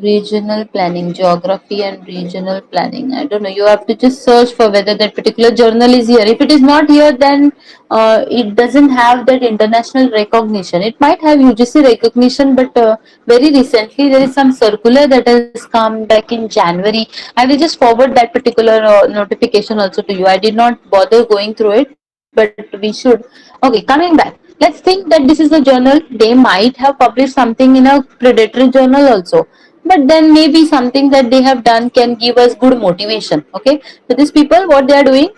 Regional planning, geography and regional planning. I don't know. You have to just search for whether that particular journal is here. If it is not here, then it doesn't have that international recognition. It might have UGC recognition, but very recently there is some circular that has come back in January. I will just forward that particular notification also to you. I did not bother going through it, but we should. Okay, coming back. Let's think that this is a journal. They might have published something in a predatory journal also, but then maybe something that they have done can give us good motivation. Okay, so these people, what they are doing,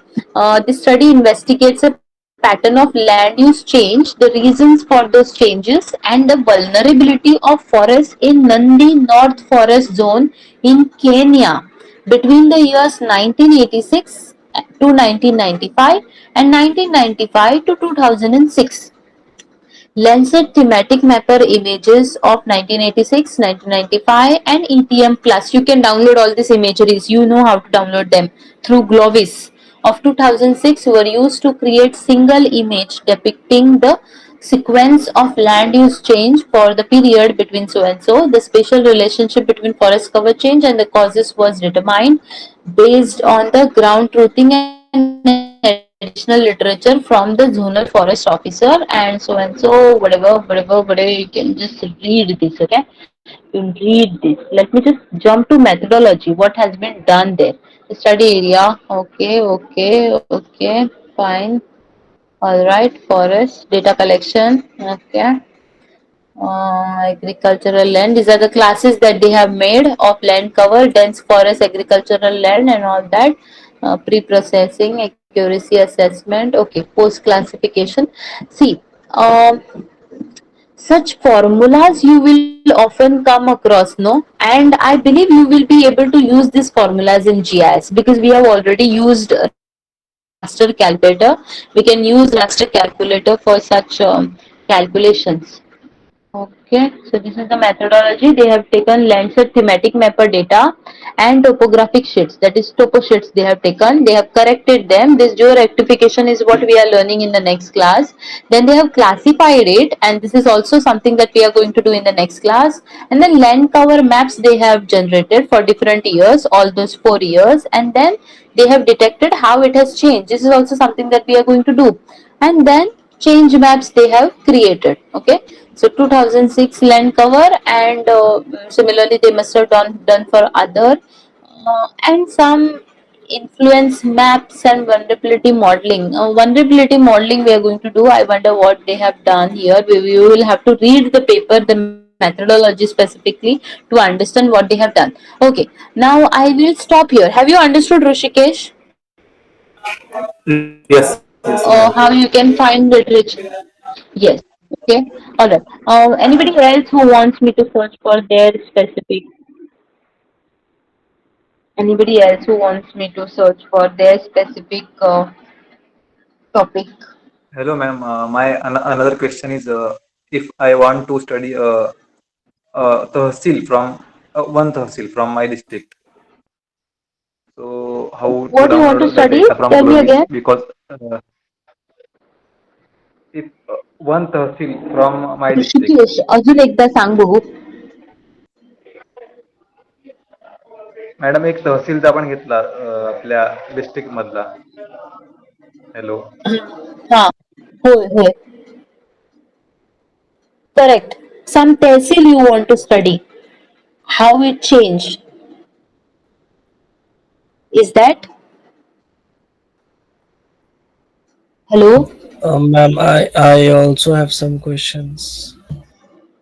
this study investigates a pattern of land use change, the reasons for those changes, and the vulnerability of forests in Nandi North Forest Zone in Kenya between the years 1986 to 1995 and 1995 to 2006. Lancet thematic mapper images of 1986, 1995 and ETM Plus. You can download all these imageries. You know how to download them through Glovis of 2006 were used to create single image depicting the sequence of land use change for the period between so and so. The spatial relationship between forest cover change and the causes was determined based on the ground truthing and additional literature from the zonal forest officer and so, whatever, whatever. You can just read this, okay? You can read this. Let me just jump to methodology. What has been done there? Study area. Okay, fine. All right, forest data collection. Okay, agricultural land. These are the classes that they have made of land cover, dense forest, agricultural land, and all that. Pre-processing, accuracy assessment. Okay, post classification. See, um, such formulas you will often come across, no? And I believe you will be able to use these formulas in GIS because we have already used raster calculator. We can use raster calculator for such calculations. Okay, so this is the methodology. They have taken Landsat thematic mapper data and topographic sheets, that is topo sheets they have taken. They have corrected them. This geo rectification is what we are learning in the next class. Then they have classified it, and this is also something that we are going to do in the next class. And then land cover maps they have generated for different years, all those 4 years, and then they have detected how it has changed. This is also something that we are going to do. And then change maps they have created. Okay, so 2006 land cover, and similarly they must have done for other, and some influence maps and vulnerability modeling. Vulnerability modeling we are going to do. I wonder what they have done here. We will have to read the paper, the methodology specifically, to understand what they have done. Okay, now I will stop here. Have you understood, Rushikesh? Yes, yes, ma'am. How you can find literature? Yes. Okay. All right. Anybody else who wants me to search for their specific? Anybody else who wants me to search for their specific topic? Hello, ma'am. Another question is, if I want to study tahsil from one tahsil from my district, so how to What do you want to download the study? data from Tell me Glovis? again. Because if one tahsil from my district, Rishikesh अजून एकदा सांग बघू. Madam एक तहसीलचा आपण घेतला आपल्या district मधला. Hello. हा. होय होय. Correct. Some tehsil you want to study. How it changed. Is that? Hello? Ma'am, I also have some questions.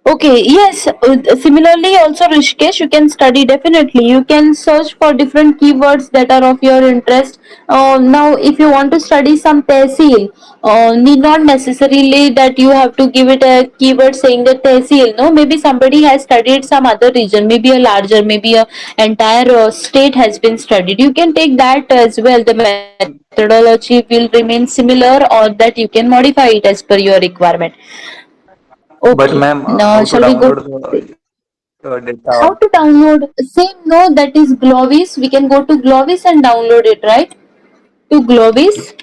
Okay, yes. Similarly, also Rishikesh, you can study definitely. You can search for different keywords that are of your interest. Now, if you want to study some tehsil, need not necessarily that you have to give it a keyword saying that tehsil. No, maybe somebody has studied some other region, maybe a larger, maybe a entire state has been studied. You can take that as well. The methodology will remain similar, or that you can modify it as per your requirement. Okay, But ma'am, now how shall to we go download to the data how on? to download? Same, no, that is Glovis. We can go to Glovis and download it, right? To Glovis.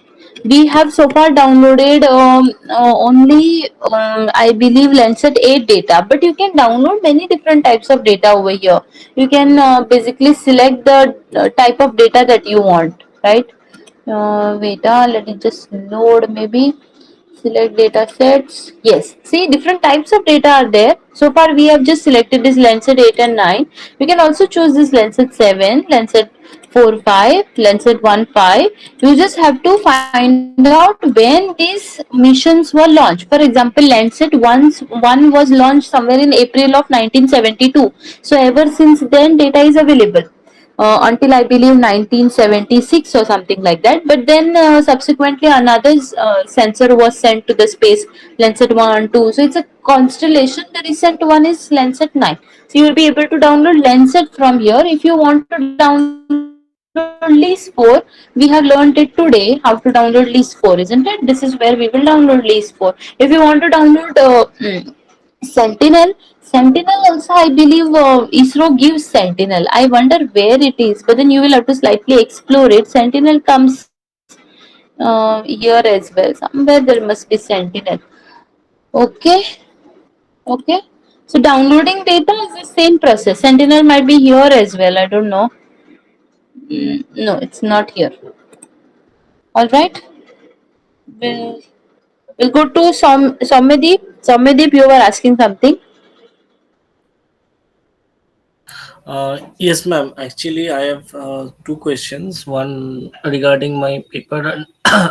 We have so far downloaded only, I believe, Landsat 8 data, but you can download many different types of data over here. You can basically select the type of data that you want, right? Wait, let it just load maybe. Select data sets. Yes, see, different types of data are there. So far we have just selected this Landsat 8 and 9. We can also choose this Landsat 7, Landsat 4 5, Landsat 1 5. You just have to find out when these missions were launched. For example, Landsat 1 was launched somewhere in April of 1972. So ever since then data is available until I believe 1976 or something like that. But then subsequently another sensor was sent to the space, Landsat 1 2. So it's a constellation. The recent one is Landsat 9. So you will be able to download Landsat from here. If you want to download LIS 4, we have learned it today how to download LIS 4, isn't it? This is where we will download LIS 4. If you want to download Sentinel. Sentinel also, I believe, ISRO gives Sentinel. I wonder where it is, but then you will have to slightly explore it. Sentinel comes here as well. Somewhere there must be Sentinel. Okay, okay. So downloading data is the same process. Sentinel might be here as well. I don't know. No, it's not here. All right. We'll, we'll go to Somyadeep. Somyadeep, you were asking something. Yes, ma'am. Actually, I have two questions. One regarding my paper, and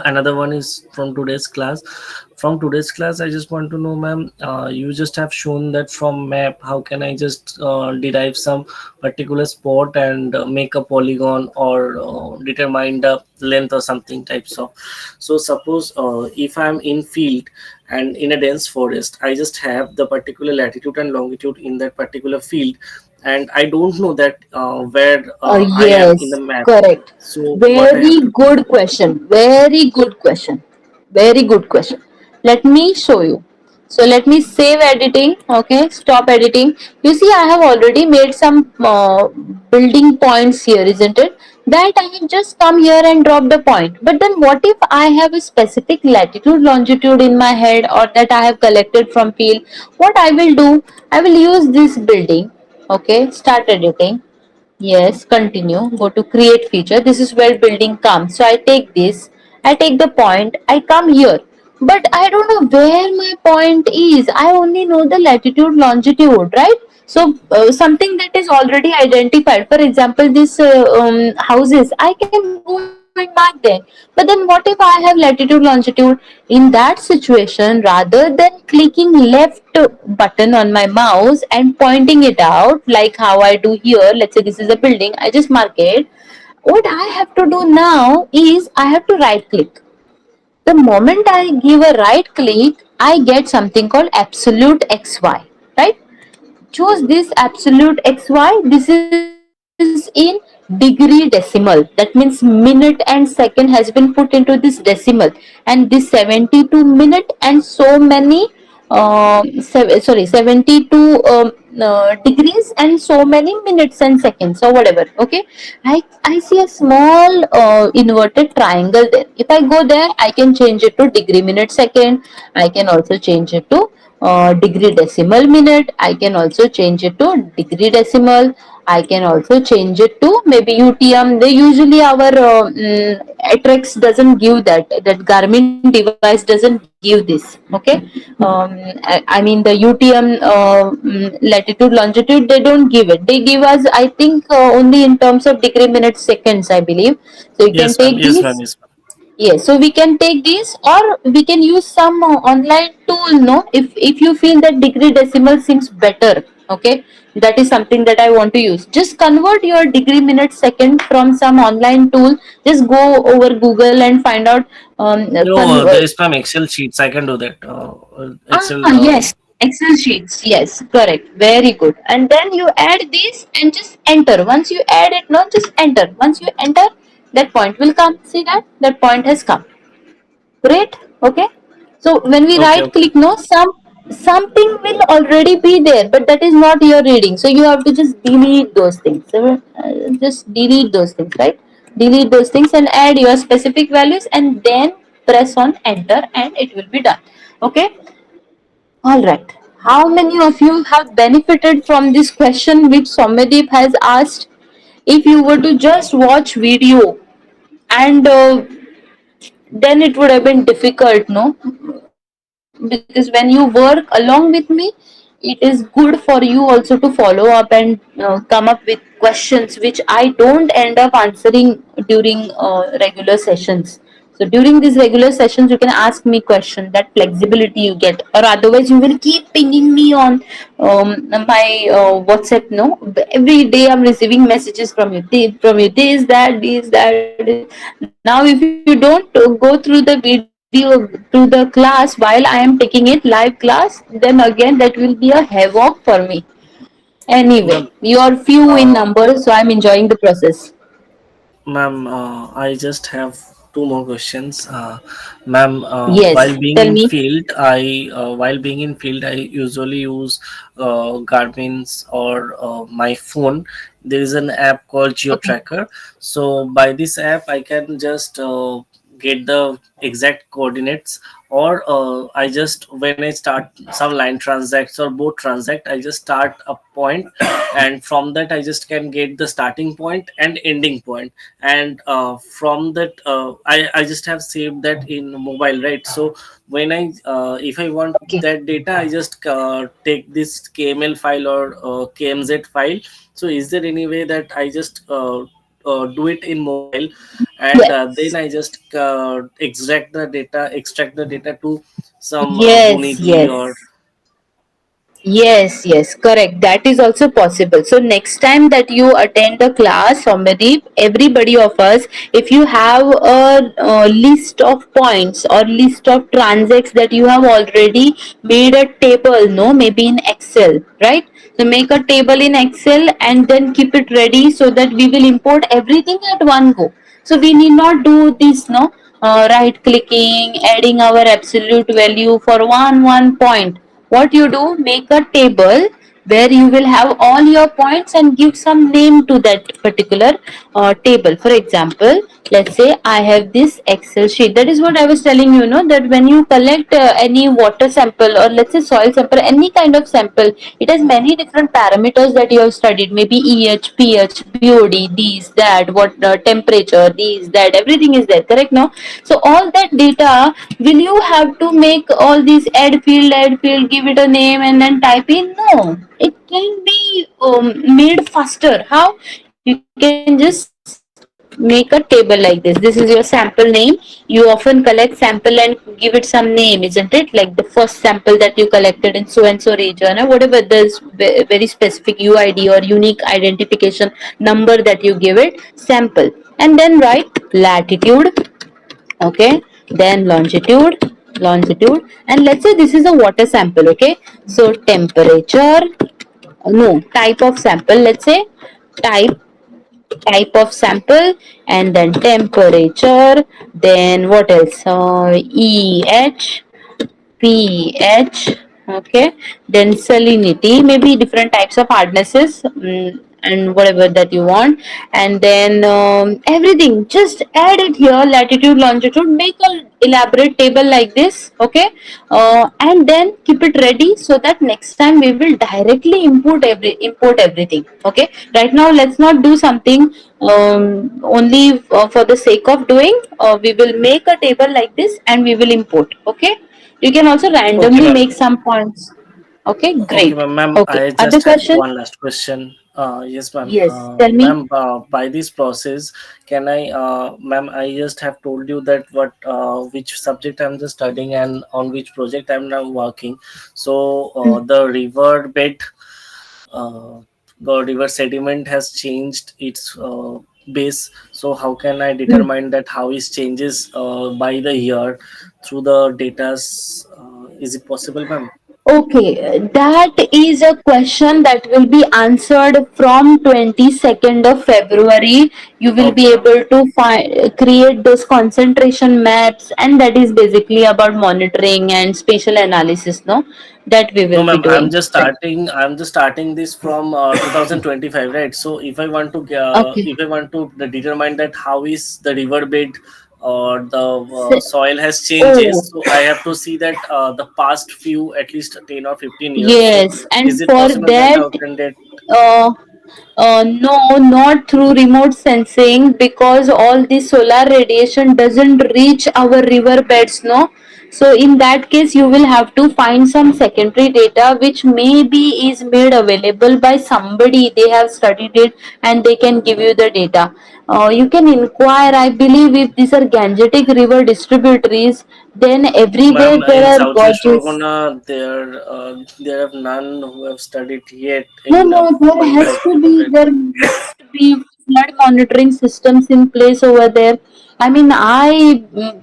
another one is from today's class. From today's class, I just want to know, ma'am. You just have shown that from map, how can I just derive some particular spot and make a polygon or determine the length or something types of. So suppose if I'm in field and in a dense forest, I just have the particular latitude and longitude in that particular field, and I don't know that where I am in the Yes, map. correct. So what I have Very to do? good question. Very good question. Very good question. Let me show you. So let me save editing. Okay, stop editing. You see, I have already made some building points here, isn't it? That I have just come here and dropped the point. But then what if I have a specific latitude, longitude in my head, or that I have collected from field? What I will do, I will use this building. Okay, start editing. Yes, continue. Go to create feature. This is where building comes. So I take this, I take the point, I come here. But I don't know where my point is. I only know the latitude, longitude, right? So something that is already identified. For example, this houses, I can go and mark them. But then what if I have latitude, longitude? In that situation, rather than clicking left button on my mouse and pointing it out like how I do here, let's say this is a building, I just mark it. What I have to do now is I have to right click. The moment I give a right click, I get something called absolute XY, right? Choose this absolute XY. This is in degree decimal. That means minute and second has been put into this decimal. And this 72 minute and so many, 72 degrees and so many minutes and seconds or whatever. Okay. I see a small inverted triangle there. If I go there, I can change it to degree minute second. I can also change it to degree decimal minute. I can also change it to degree decimal. I can also change it to maybe UTM. They usually our Atrex doesn't give that. That Garmin device doesn't give this. Okay, I mean the UTM latitude longitude they don't give it. They give us I think only in terms of degree minutes seconds I believe. So you can Yes, ma'am. take Yes, ma'am. these. Yes, ma'am. Yes, so we can take this or we can use some online tool. No, if you feel that degree decimal seems better, okay, that is something that I want to use. Just convert your degree minute second from some online tool. Just go over Google and find out. No, there is some Excel sheets. I can do that. Excel. Yes, Excel sheets. Yes, correct. Very good. And then you add this and just enter. Once you add it, no, just enter. Once you enter, that point will come. See that? That point has come. Great. Okay. So when we Okay. right Okay. click, no, something will already be there, but that is not your reading. So you have to just delete those things. So, just delete those things, right? Delete those things and add your specific values, and then press on enter, and it will be done. Okay. All right. How many of you have benefited from this question which Somadeep has asked? If you were to just watch video and then it would have been difficult, no? Because when you work along with me, it is good for you also to follow up and come up with questions which I don't end up answering during regular sessions. So during these regular sessions, you can ask me questions. That flexibility you get, or otherwise you will keep pinging me on my WhatsApp. No, every day I'm receiving messages from you, this, that, this, that. Now, if you don't go through the video to the class while I am taking it live class, then again that will be a havoc for me. Anyway, you are few in Uh, numbers, so I'm enjoying the process. Ma'am, I just have two more questions. Ma'am, Yes, tell me. while being in field, I usually use Garmin's or my phone. There is an app called Geo Okay. Tracker. So by this app, I can just get the exact coordinates, or I just when I start some line transacts or both transact, I just start a point, and from that I just can get the starting point and ending point, and from that I just have saved that in mobile, right? So when I if I want Okay. that data, I just take this kml file or kmz file. So is there any way that I just do it in mobile, and then Yes. I just extract the data to some Yes, Bunidi or yes. Yes, yes, correct. That is also possible. So next time that you attend a class, Somadeep, everybody of us, if you have a list of points or list of transacts that you have already made a table, no, maybe in Excel, right? So make a table in Excel and then keep it ready so that we will import everything at one go. So we need not do this, no. right clicking, adding our absolute value for one point. What you do, make a table where you will have all your points and give some name to that particular table. For example, let's say I have this Excel sheet. That is what I was telling you, know, that when you collect any water sample, or let's say soil sample, any kind of sample, it has many different parameters that you have studied, maybe EH, pH, BOD, these, that, what temperature, these, that, everything is there, correct? Now, so all that data, will you have to make all these add field, give it a name and then type in? No, it can be made faster. How? You can just make a table like this. This is your sample name. You often collect sample and give it some name, isn't it? Like the first sample that you collected in so and so region, or whatever, there's very specific UID or unique identification number that you give it, sample. And then write latitude, okay, then longitude, and let's say this is a water sample, okay. So temperature, no, type of sample, let's say type type of sample, and then temperature, then what else, pH, okay, then salinity, maybe different types of hardnesses, and whatever that you want, and then everything. Just add it here, latitude, longitude, make a elaborate table like this, okay, and then keep it ready so that next time we will directly import everything. Okay, right now let's not do something only for the sake of doing. We will make a table like this and we will import. Okay, you can also Okay, randomly ma'am. make some points. Okay, Okay, great. ma'am. Okay, I other just have question? one last question. Yes, ma'am. Yes, tell me. Ma'am, by this process, can I, ma'am? I just have told you that what, which subject I'm just studying and on which project I'm now working. So, the river bed, uh, the river sediment has changed its base. So, how can I determine that how it changes by the year through the data's? Is it possible, ma'am? Okay, that is a question that will be answered from 22nd of February. You will be Okay, ma'am. able to create those concentration maps, and that is basically about monitoring and spatial analysis, no? That we No, will be ma'am. I'm doing. just starting. I'm just starting this from 2025, right? So Okay. if I want to determine that how is the riverbed or the So, soil has changes, oh, so I have to see that the past few at least 10 or 15 years. So yes, and is it for possible that that, how can that? uh, no, not through remote sensing, because all the solar radiation doesn't reach our river beds, no. So in that case, you will have to find some secondary data which maybe is made available by somebody. They have studied it and they can give you the data. You can inquire. I believe if these are Gangetic River distributaries, then everywhere Ma'am, there in are Southwest gorges. Ragona, there have none who have studied yet No, in no, there my has to be, favorite. there must be flood monitoring systems in place over there. I mean,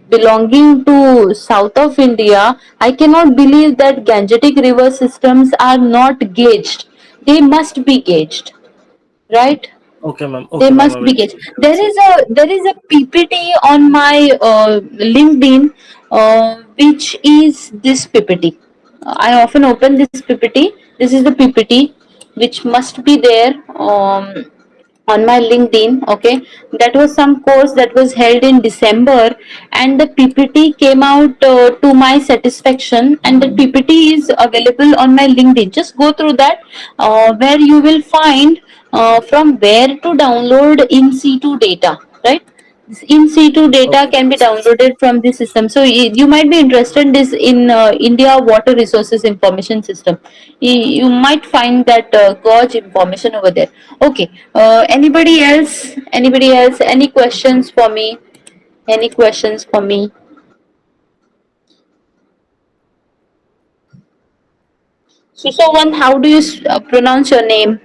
belonging to south of India, I cannot believe that Gangetic river systems are not gauged. They must be gauged, right? Okay, ma'am. They Okay, ma'am. I must will be check gauged. it. I will check. There is a PPT on my LinkedIn, which is this PPT. I often open this PPT. This is the PPT which must be there on my LinkedIn. Okay, that was some course that was held in December, and the PPT came out to my satisfaction, and the PPT is available on my LinkedIn. Just go through that, where you will find from where to download in situ data, right? This in situ data Okay. can be downloaded from the system. So you might be interested in this in India Water Resources Information System. You might find that gorge information over there. Okay. Anybody else? Anybody else? Any questions for me? Any questions for me? Susovan, how do you pronounce your name?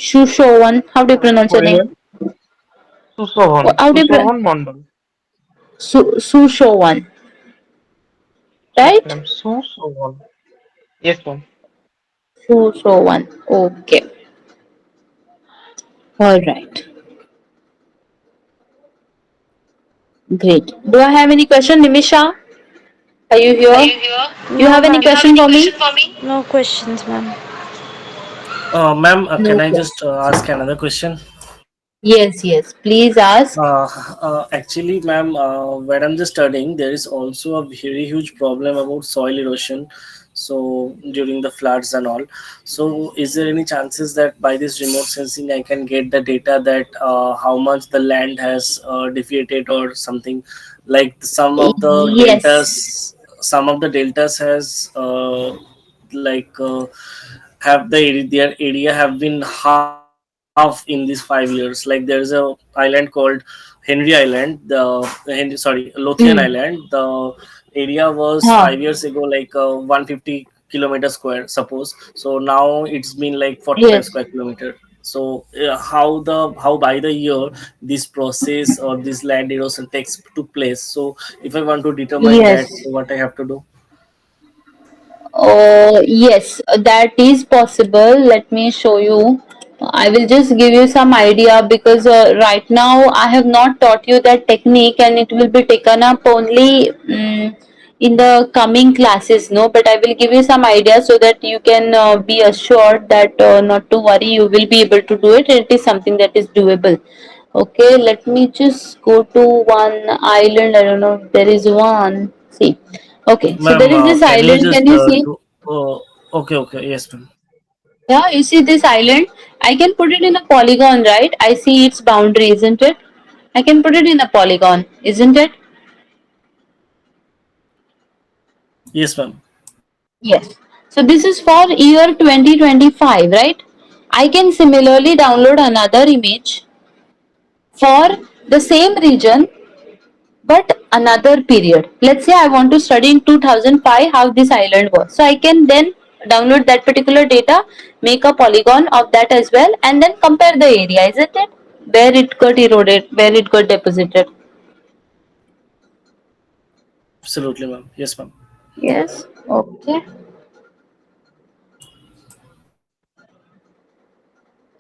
Shushovan, how do you pronounce your name? Korean. Susovan. How do you Susovan Mondal. Sushovan, Yes, right? ma'am. Susovan. Yes, ma'am. Sushovan. Okay. All right. Great. Do I have any question, Nimisha? Are you Are here? you here? You No, have any ma'am. You have question any for question me? for me? No questions, ma'am. Ma'am, can No I just question. ask another question? Yes, yes. Please ask. Actually, ma'am, when I'm just studying, there is also a very huge problem about soil erosion. So during the floods and all. So is there any chances that by this remote sensing, I can get the data that how much the land has defeated or something like Yes. some of the deltas has have their area have been half in these 5 years. Like there's a island called Henry Island, Lothian Island. Hmm. The area was 5 years Huh. ago like 150 kilometer square, suppose. So now it's been like 45 Yes. square kilometer. So how by the year this process or this land erosion takes took place. So if I want to determine that, Yes. so what I have to do? Yes, that is possible. Let me show you. I will just give you some idea because right now I have not taught you that technique and it will be taken up only in the coming classes. No, but I will give you some idea so that you can be assured that not to worry, you will be able to do it. It is something that is doable. Okay, let me just go to one island. I don't know if there is one. See. Okay, so there Ma'am, is this can you island. Can just you see? do? Okay, okay, yes, ma'am. Yeah, you see this island? I can put it in a polygon, right? I see its boundary, isn't it? I can put it in a polygon, isn't it? Yes, ma'am. Yes. So this is for year 2025, right? I can similarly download another image for the same region but another period. Let's say I want to study in 2005 how this island was. So I can then download that particular data, make a polygon of that as well, and then compare the area, isn't it? Where it got eroded, where it got deposited. Absolutely, ma'am. Yes, ma'am. Yes. Okay.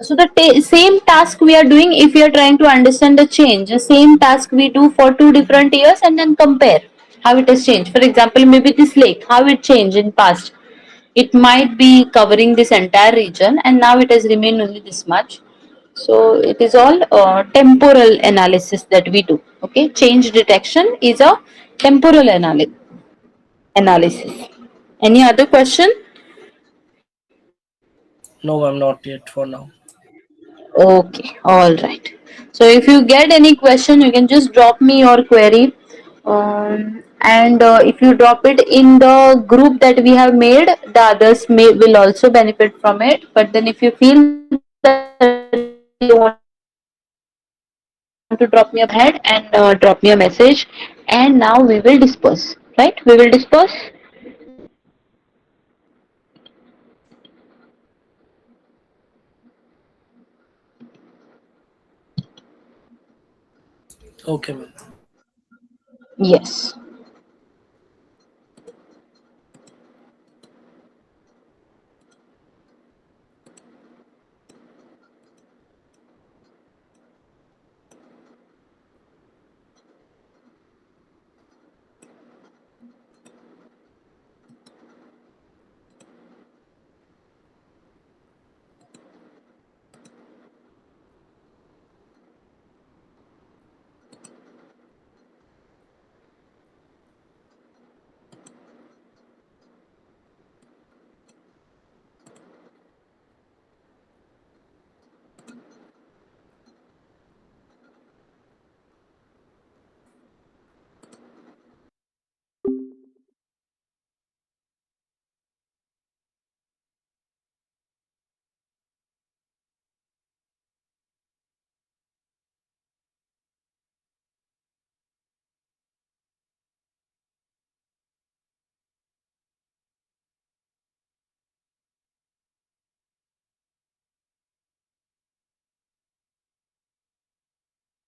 So the same task we are doing if we are trying to understand the change. The same task we do for 2 different years and then compare how it has changed. For example, maybe this lake, how it changed in past. It might be covering this entire region and now it has remained only this much. So it is all temporal analysis that we do. Okay, change detection is a temporal analysis. Any other question? No, ma'am, not yet for now. Okay, all right. So if you get any question, you can just drop me your query. And if you drop it in the group that we have made, the others will also benefit from it. But then if you feel that you want to drop me a message, you can just go ahead and drop me a message. And now we will disperse, right? We will disperse. Okay, ma'am. Yes.